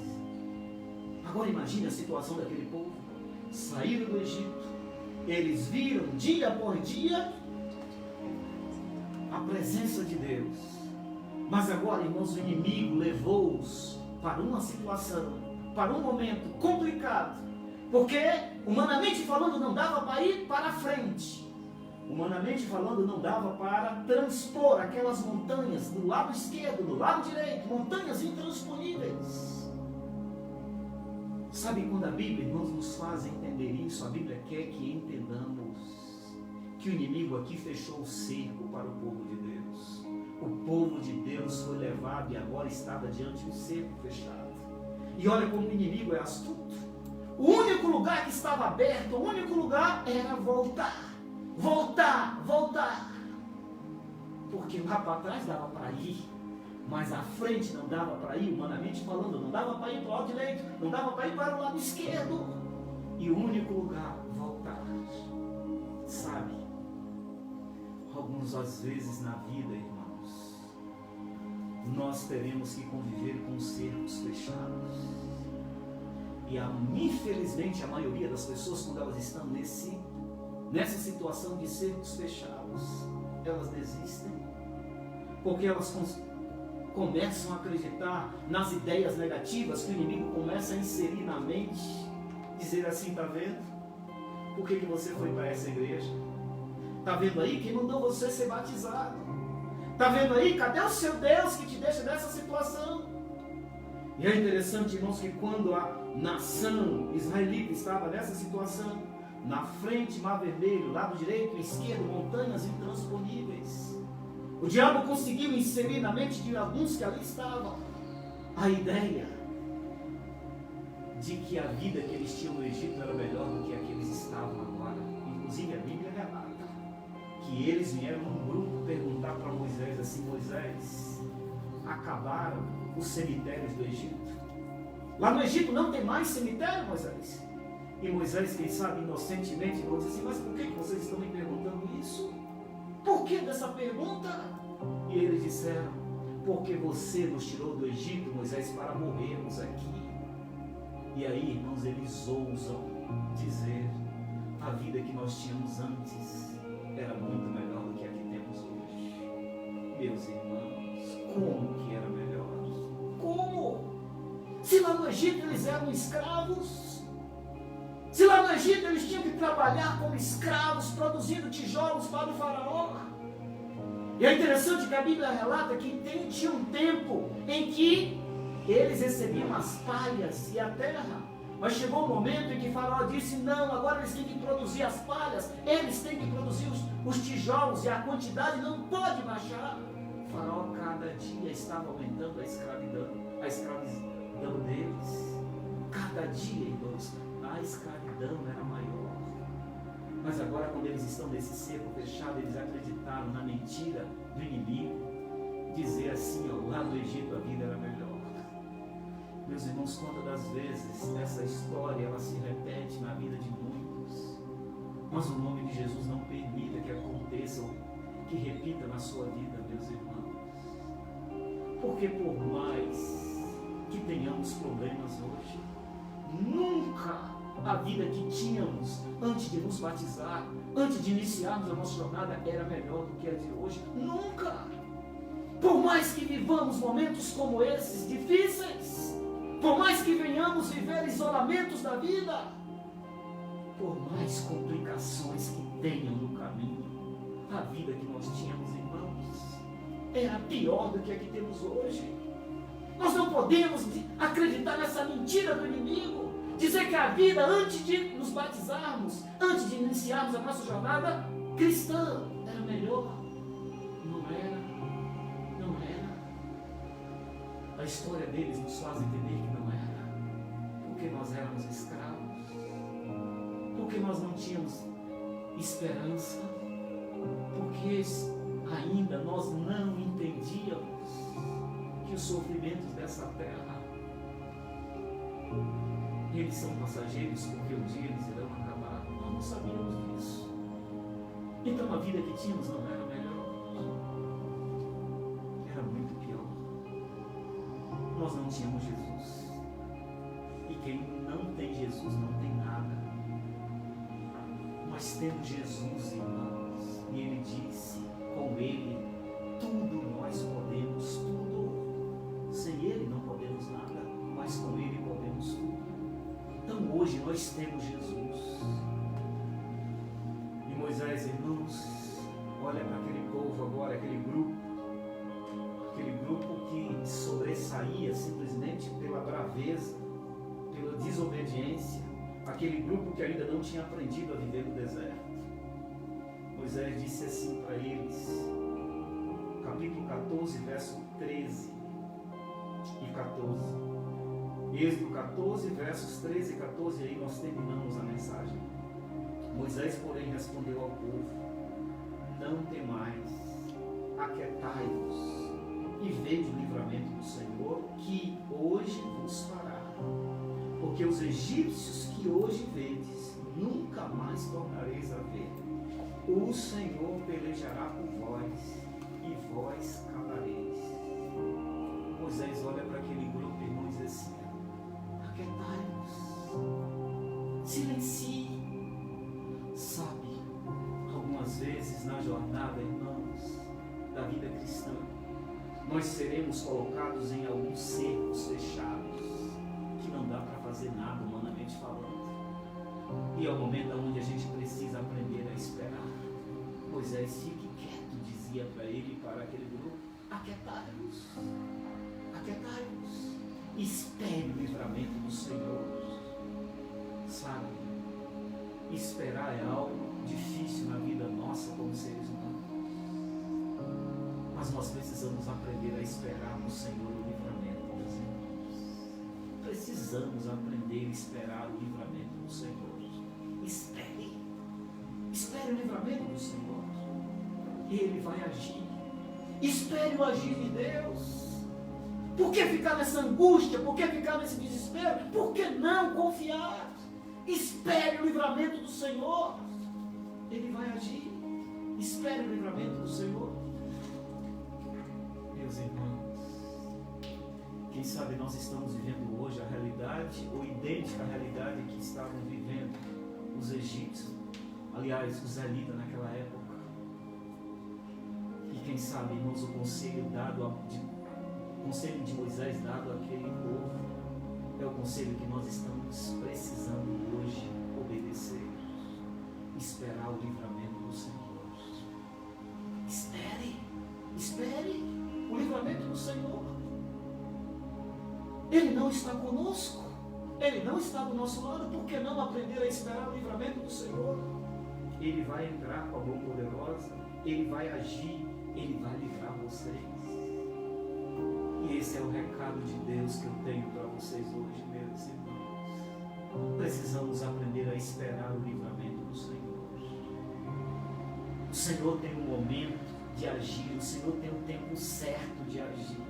Agora imagine a situação daquele povo. Saíram do Egito, eles viram dia por dia a presença de Deus. Mas agora, irmãos, o inimigo levou-os para uma situação, para um momento complicado, porque, humanamente falando, não dava para ir para frente. Humanamente falando, não dava para transpor aquelas montanhas do lado esquerdo, do lado direito, montanhas intransponíveis. Sabe, quando a Bíblia, irmãos, nos faz entender isso, a Bíblia quer que entendamos que o inimigo aqui fechou o cerco para o povo de Deus. O povo de Deus foi levado e agora estava diante do cerco fechado. E olha como o inimigo é astuto. O único lugar que estava aberto, o único lugar era voltar. Porque lá para trás dava para ir, mas à frente não dava para ir, humanamente falando, não dava para ir para o lado direito, não dava para ir para o lado esquerdo. E o único lugar, voltar. Sabe, algumas às vezes na vida, irmãos, nós teremos que conviver com cercos fechados. E infelizmente a maioria das pessoas, quando elas estão nessa situação de cercos fechados, elas desistem, porque elas começam a acreditar nas ideias negativas que o inimigo começa a inserir na mente, dizer assim, tá vendo? Por que você foi para essa igreja? Tá vendo aí quem mandou você ser batizado? Tá vendo aí? Cadê o seu Deus que te deixa nessa situação? E é interessante, irmãos, que quando a nação israelita estava nessa situação, na frente, Mar Vermelho, lado direito e esquerdo, montanhas intransponíveis, o diabo conseguiu inserir na mente de alguns que ali estavam a ideia de que a vida que eles tinham no Egito era melhor do que a que eles estavam agora. Inclusive a Bíblia relata que eles vieram num grupo perguntar para Moisés assim: Moisés, acabaram os cemitérios do Egito? Lá no Egito não tem mais cemitério, Moisés? E Moisés, quem sabe inocentemente, falou assim: mas por que vocês estão me perguntando isso? Por que dessa pergunta? E eles disseram: porque você nos tirou do Egito, Moisés, para morrermos aqui. E aí, irmãos, eles ousam dizer: a vida que nós tínhamos antes era muito melhor do que a que temos hoje. Meus irmãos, como que era melhor? Como? Se lá no Egito eles eram escravos, se lá no Egito eles tinham que trabalhar como escravos, produzindo tijolos para o faraó. E é interessante que a Bíblia relata que tinha um tempo em que eles recebiam as palhas e a terra. Mas chegou um momento em que Faraó disse: não, agora eles têm que produzir as palhas, eles têm que produzir os tijolos, e a quantidade não pode baixar. Faraó cada dia estava aumentando a escravidão deles. Cada dia, irmãos, a escravidão era maior. Mas agora, quando eles estão nesse cerco fechado, eles acreditaram na mentira do inimigo, dizer assim: ó, lá no Egito a vida era melhor. Meus irmãos, quantas das vezes essa história ela se repete na vida de muitos, mas o nome de Jesus não permita que aconteça ou que repita na sua vida, meus irmãos. Porque por mais que tenhamos problemas hoje, nunca a vida que tínhamos antes de nos batizar, antes de iniciarmos a nossa jornada, era melhor do que a de hoje. Nunca! Por mais que vivamos momentos como esses, difíceis, por mais que venhamos viver isolamentos da vida, por mais complicações que tenham no caminho, a vida que nós tínhamos, irmãos, era pior do que a que temos hoje. Nós não podemos acreditar nessa mentira do inimigo, dizer que a vida antes de nos batizarmos, antes de iniciarmos a nossa jornada cristã, era melhor. Não era. Não era. A história deles nos faz entender que não era. Porque nós éramos escravos. Porque nós não tínhamos esperança. Porque ainda nós não entendíamos que os sofrimentos dessa terra, eles são passageiros, porque um dia eles irão acabar. Nós não sabíamos disso. Então a vida que tínhamos não era melhor, era muito pior. Nós não tínhamos Jesus. E quem não tem Jesus não tem nada. Nós temos Jesus, irmãos, e Ele disse: com Ele tudo nós podemos, tudo. Sem Ele não podemos nada, mas com Ele podemos tudo. Então hoje nós temos Jesus. E Moisés, irmãos, olha para aquele povo agora, aquele grupo que sobressaía simplesmente pela braveza, pela desobediência, aquele grupo que ainda não tinha aprendido a viver no deserto. Moisés disse assim para eles, capítulo 14, verso 13 e 14. Êxodo 14, versos 13 e 14, aí nós terminamos a mensagem. Moisés, porém, respondeu ao povo: não temais, aquietai-vos e vede o livramento do Senhor, que hoje vos fará. Porque os egípcios que hoje vedes, nunca mais tornareis a ver. O Senhor pelejará por vós, e vós calareis. Moisés olha para aquele grupo, irmão, e diz assim: aquietai-vos, silencie. Sabe, algumas vezes na jornada, irmãos, da vida cristã, nós seremos colocados em alguns cercos fechados, que não dá para fazer nada, humanamente falando. E é o momento onde a gente precisa aprender a esperar. Moisés, fique quieto, dizia para ele e para aquele grupo: aquietai-vos, aquietai-vos. Espere o livramento do Senhor. Sabe, esperar é algo difícil na vida nossa como seres humanos. Mas nós precisamos aprender a esperar no Senhor o livramento, meus irmãos. Precisamos aprender a esperar o livramento do Senhor. Espere. Espere o livramento do Senhor. Ele vai agir. Espere o agir de Deus. Por que ficar nessa angústia? Por que ficar nesse desespero? Por que não confiar? Espere o livramento do Senhor. Ele vai agir. Espere o livramento do Senhor. Meus irmãos, quem sabe nós estamos vivendo hoje a realidade ou idêntica à realidade que estavam vivendo os egípcios, aliás, os israelitas naquela época. E quem sabe, irmãos, o conselho de Moisés dado àquele povo é o conselho que nós estamos precisando hoje obedecer. Esperar o livramento do Senhor. Espere o livramento do Senhor. Ele não está conosco, Ele não está do nosso lado. Por que não aprender a esperar o livramento do Senhor? Ele vai entrar com a mão poderosa, Ele vai agir, Ele vai livrar vocês. E esse é o recado de Deus que eu tenho para vocês hoje, meus irmãos. Precisamos aprender a esperar o livramento do Senhor. O Senhor tem um momento de agir, o Senhor tem um tempo certo de agir.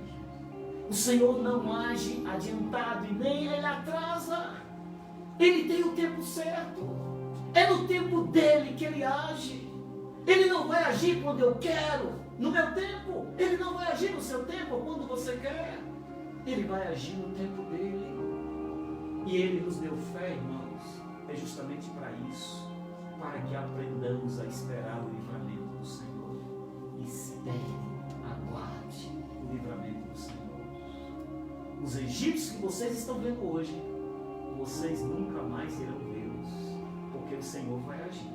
O Senhor não age adiantado e nem Ele atrasa. Ele tem o tempo certo. É no tempo dele que Ele age. Ele não vai agir quando eu quero, no meu tempo. Ele não vai agir no seu tempo, quando você quer. Ele vai agir no tempo dele. E Ele nos deu fé, irmãos, é justamente para isso, para que aprendamos a esperar o livramento do Senhor. Espere, aguarde o livramento do Senhor. Os egípcios que vocês estão vendo hoje, vocês nunca mais irão vê-los, porque o Senhor vai agir.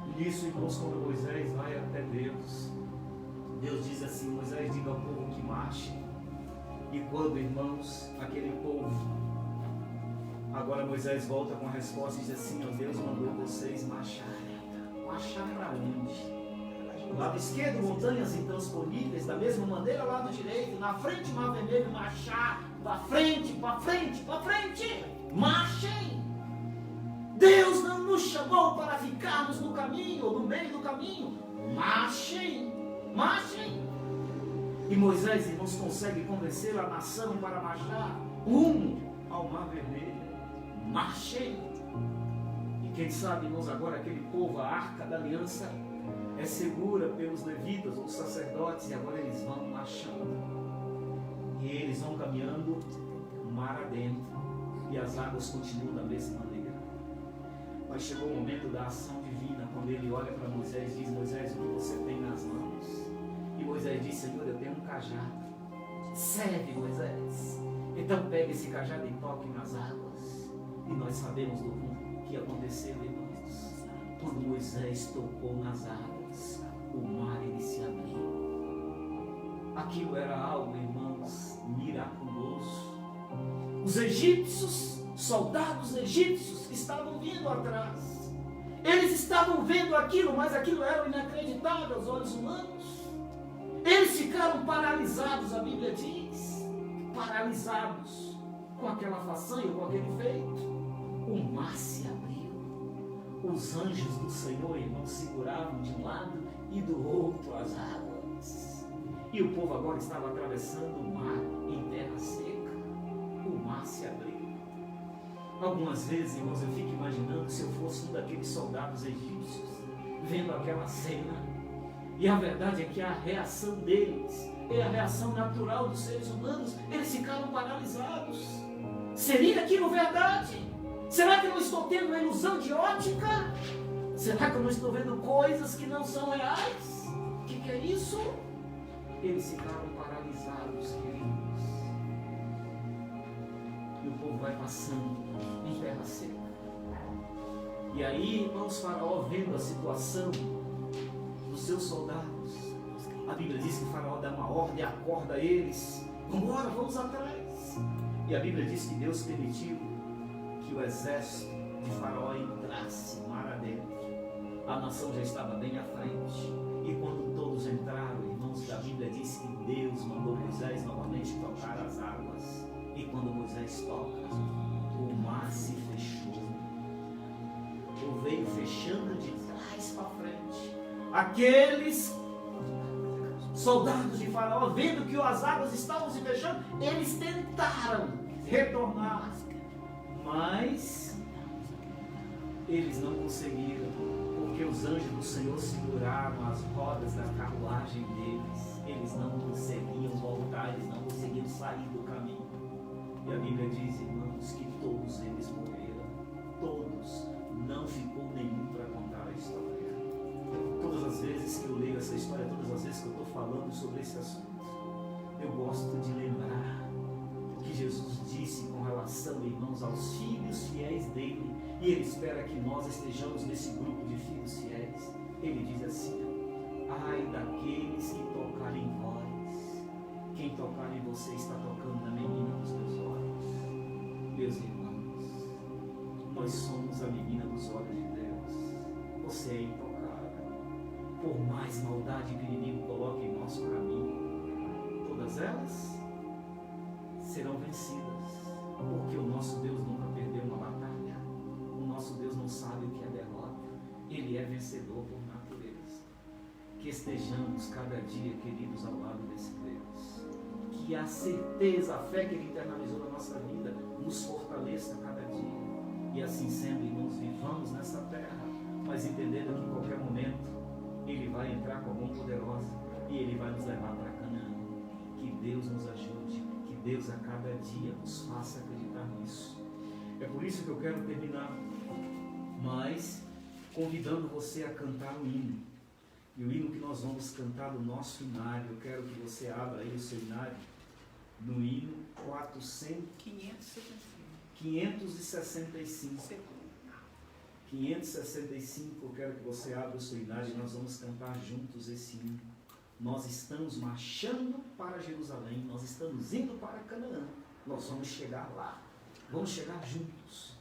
E nisso, irmãos, quando Moisés vai até Deus, Deus diz assim: Moisés, diga ao povo que marche. E quando, irmãos, aquele povo, agora Moisés volta com a resposta e diz assim: ó, Deus mandou vocês marcharem. Marchar para onde? Lado esquerdo, montanhas intransponíveis, da mesma maneira, lado direito, na frente, mar vermelho, marchar, para frente, para frente, para frente, marchem. Deus não nos chamou para ficarmos no caminho, ou no meio do caminho, marchem, marchem. E Moisés, irmãos, consegue convencer a nação para marchar rumo ao mar vermelho, marchem. E quem sabe, irmãos, agora aquele povo, a arca da aliança, é segura pelos levitas ou sacerdotes, e agora eles vão marchando. E eles vão caminhando mar adentro, e as águas continuam da mesma maneira. Mas chegou o momento da ação divina, quando ele olha para Moisés e diz: Moisés, o que você tem nas mãos? E Moisés diz: Senhor, eu tenho um cajado. Serve, Moisés. Então pega esse cajado e toque nas águas. E nós sabemos do que aconteceu, irmãos. Quando Moisés tocou nas águas, o mar ele se abriu. Aquilo era algo, irmãos, miraculoso. Os egípcios, soldados egípcios, estavam vindo atrás. Eles estavam vendo aquilo, mas aquilo era inacreditável aos olhos humanos. Eles ficaram paralisados, a Bíblia diz, paralisados com aquela façanha, com aquele feito. O mar se abriu. Os anjos do Senhor, irmãos, seguravam de um lado e do outro as águas. E o povo agora estava atravessando o mar em terra seca. O mar se abriu. Algumas vezes, irmãos, eu fico imaginando se eu fosse um daqueles soldados egípcios, vendo aquela cena. E a verdade é que a reação deles é a reação natural dos seres humanos. Eles ficaram paralisados. Seria aquilo verdade? Será que eu não estou tendo uma ilusão de ótica? Será que eu não estou vendo coisas que não são reais? O que é isso? Eles ficaram paralisados, queridos. E o povo vai passando em terra seca. E aí, irmãos, Faraó, vendo a situação dos seus soldados, a Bíblia diz que Faraó dá uma ordem, acorda eles: vamos embora, vamos atrás. E a Bíblia diz que Deus permitiu que o exército de Faraó entrasse mar adentro. A nação já estava bem à frente. E quando todos entraram, irmãos, a Bíblia diz que Deus mandou Moisés novamente tocar as águas. E quando Moisés toca, o mar se fechou. Ou veio fechando de trás para frente. Aqueles soldados de Faraó, vendo que as águas estavam se fechando, eles tentaram retornar, mas eles não conseguiram, porque os anjos do Senhor seguraram as rodas da carruagem deles. Eles não conseguiam voltar, eles não conseguiam sair do caminho. E a Bíblia diz, irmãos, que todos eles morreram. Todos. Não ficou nenhum para contar a história. Todas as vezes que eu leio essa história, todas as vezes que eu estou falando sobre esse assunto, eu gosto de lembrar o que Jesus disse com relação, irmãos, aos filhos fiéis dele. E ele espera que nós estejamos nesse grupo de filhos fiéis. Ele diz assim: ai daqueles que tocarem em vós. Quem tocar em você está tocando na menina dos teus olhos. Meus irmãos, nós somos a menina dos olhos de Deus. Você é intocável. Por mais maldade que o inimigo coloque em nosso caminho, todas elas serão vencidas. Porque o nosso Deus nunca perdeu uma batalha. O nosso Deus não sabe o que é derrota. Ele é vencedor por natureza. Que estejamos cada dia, queridos, ao lado desse Deus. Que a certeza, a fé que Ele internalizou na nossa vida nos fortaleça cada dia. E assim sendo, irmãos, vivamos nessa terra, mas entendendo que em qualquer momento Ele vai entrar com a mão poderosa e Ele vai nos levar para Canaã. Que Deus nos ajude, que Deus a cada dia nos faça acreditar nisso. É por isso que eu quero terminar, mas convidando você a cantar um hino. E o hino que nós vamos cantar do nosso inário, eu quero que você abra aí o seu inário, no hino 565. 565, eu quero que você abra o seu inário e nós vamos cantar juntos esse hino. Nós estamos marchando para Jerusalém, nós estamos indo para Canaã, nós vamos chegar lá, vamos chegar juntos.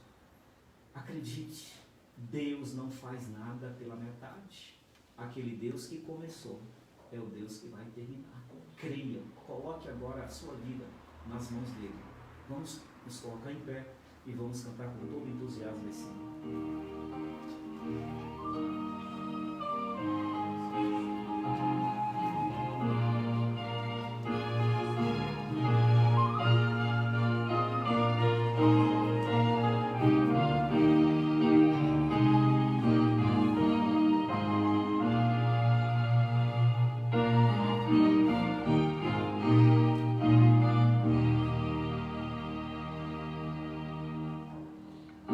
Acredite, Deus não faz nada pela metade. Aquele Deus que começou é o Deus que vai terminar. Creia, coloque agora a sua vida nas mãos dele. Vamos nos colocar em pé e vamos cantar com todo entusiasmo esse hino.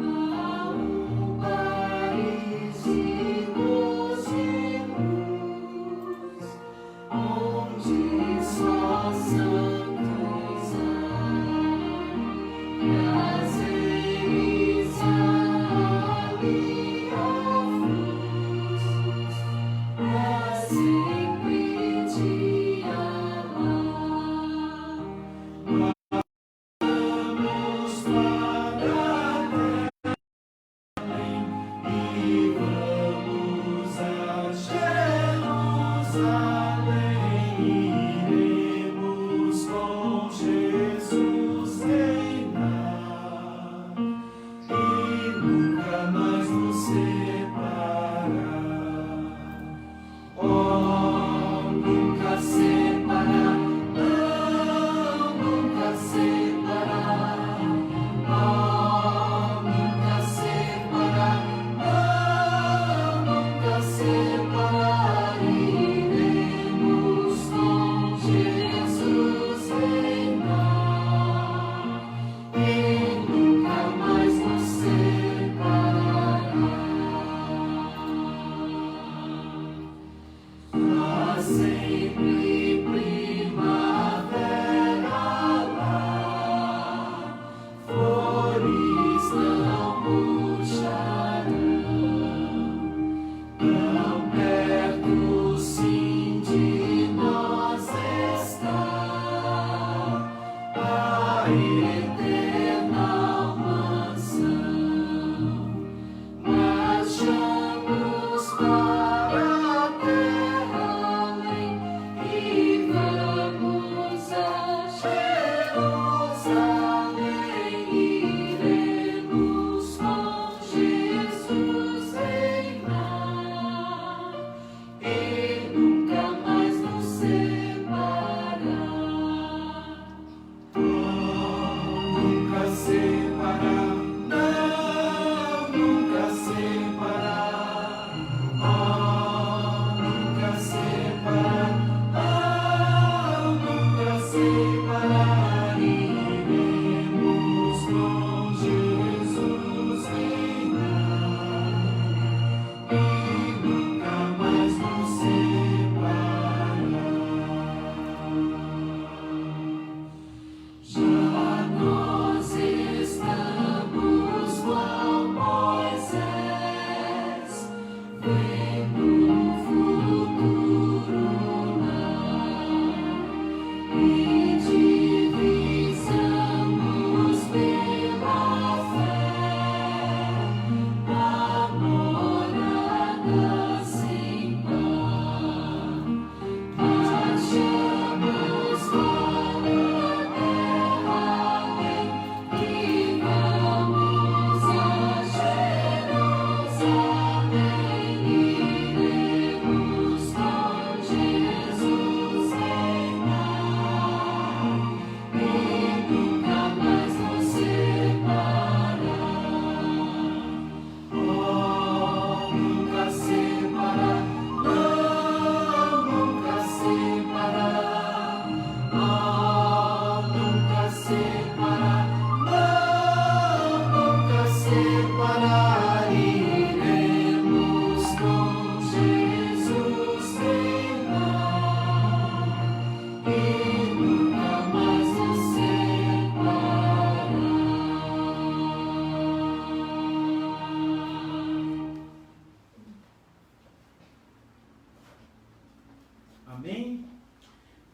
Ao país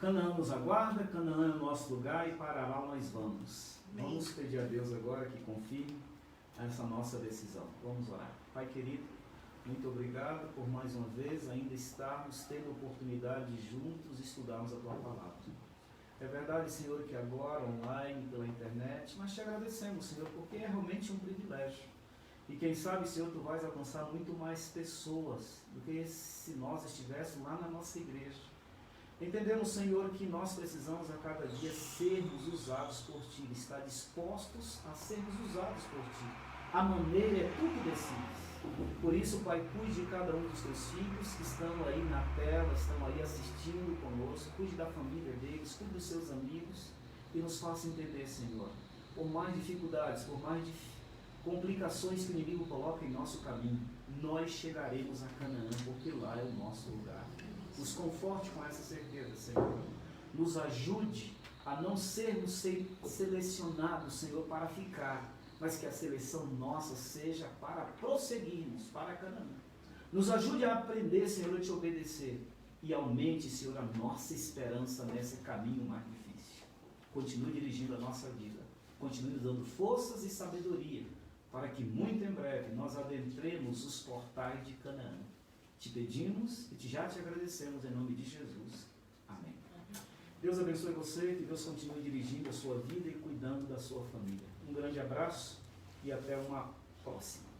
Canaã nos aguarda, Canaã é o nosso lugar e para lá nós vamos. Amém. Vamos pedir a Deus agora que confirme essa nossa decisão. Vamos orar. Pai querido, muito obrigado por mais uma vez ainda estarmos tendo a oportunidade de juntos estudarmos a Tua Palavra. É verdade, Senhor, que agora, online, pela internet, nós te agradecemos, Senhor, porque é realmente um privilégio. E quem sabe, Senhor, Tu vais alcançar muito mais pessoas do que se nós estivéssemos lá na nossa igreja. Entendemos, Senhor, que nós precisamos a cada dia sermos usados por Ti, estar dispostos a sermos usados por Ti. A maneira é Tu que decides. Por isso, Pai, cuide de cada um dos Teus filhos que estão aí na tela, estão aí assistindo conosco, cuide da família deles, cuide dos seus amigos e nos faça entender, Senhor, por mais dificuldades, por mais complicações que o inimigo coloca em nosso caminho, nós chegaremos a Canaã, porque lá é o nosso lugar. Nos conforte com essa certeza, Senhor. Nos ajude a não sermos selecionados, Senhor, para ficar, mas que a seleção nossa seja para prosseguirmos para Canaã. Nos ajude a aprender, Senhor, a te obedecer e aumente, Senhor, a nossa esperança nesse caminho mais difícil. Continue dirigindo a nossa vida. Continue nos dando forças e sabedoria para que muito em breve nós adentremos os portais de Canaã. Te pedimos e já te agradecemos em nome de Jesus. Amém. Deus abençoe você, que Deus continue dirigindo a sua vida e cuidando da sua família. Um grande abraço e até uma próxima.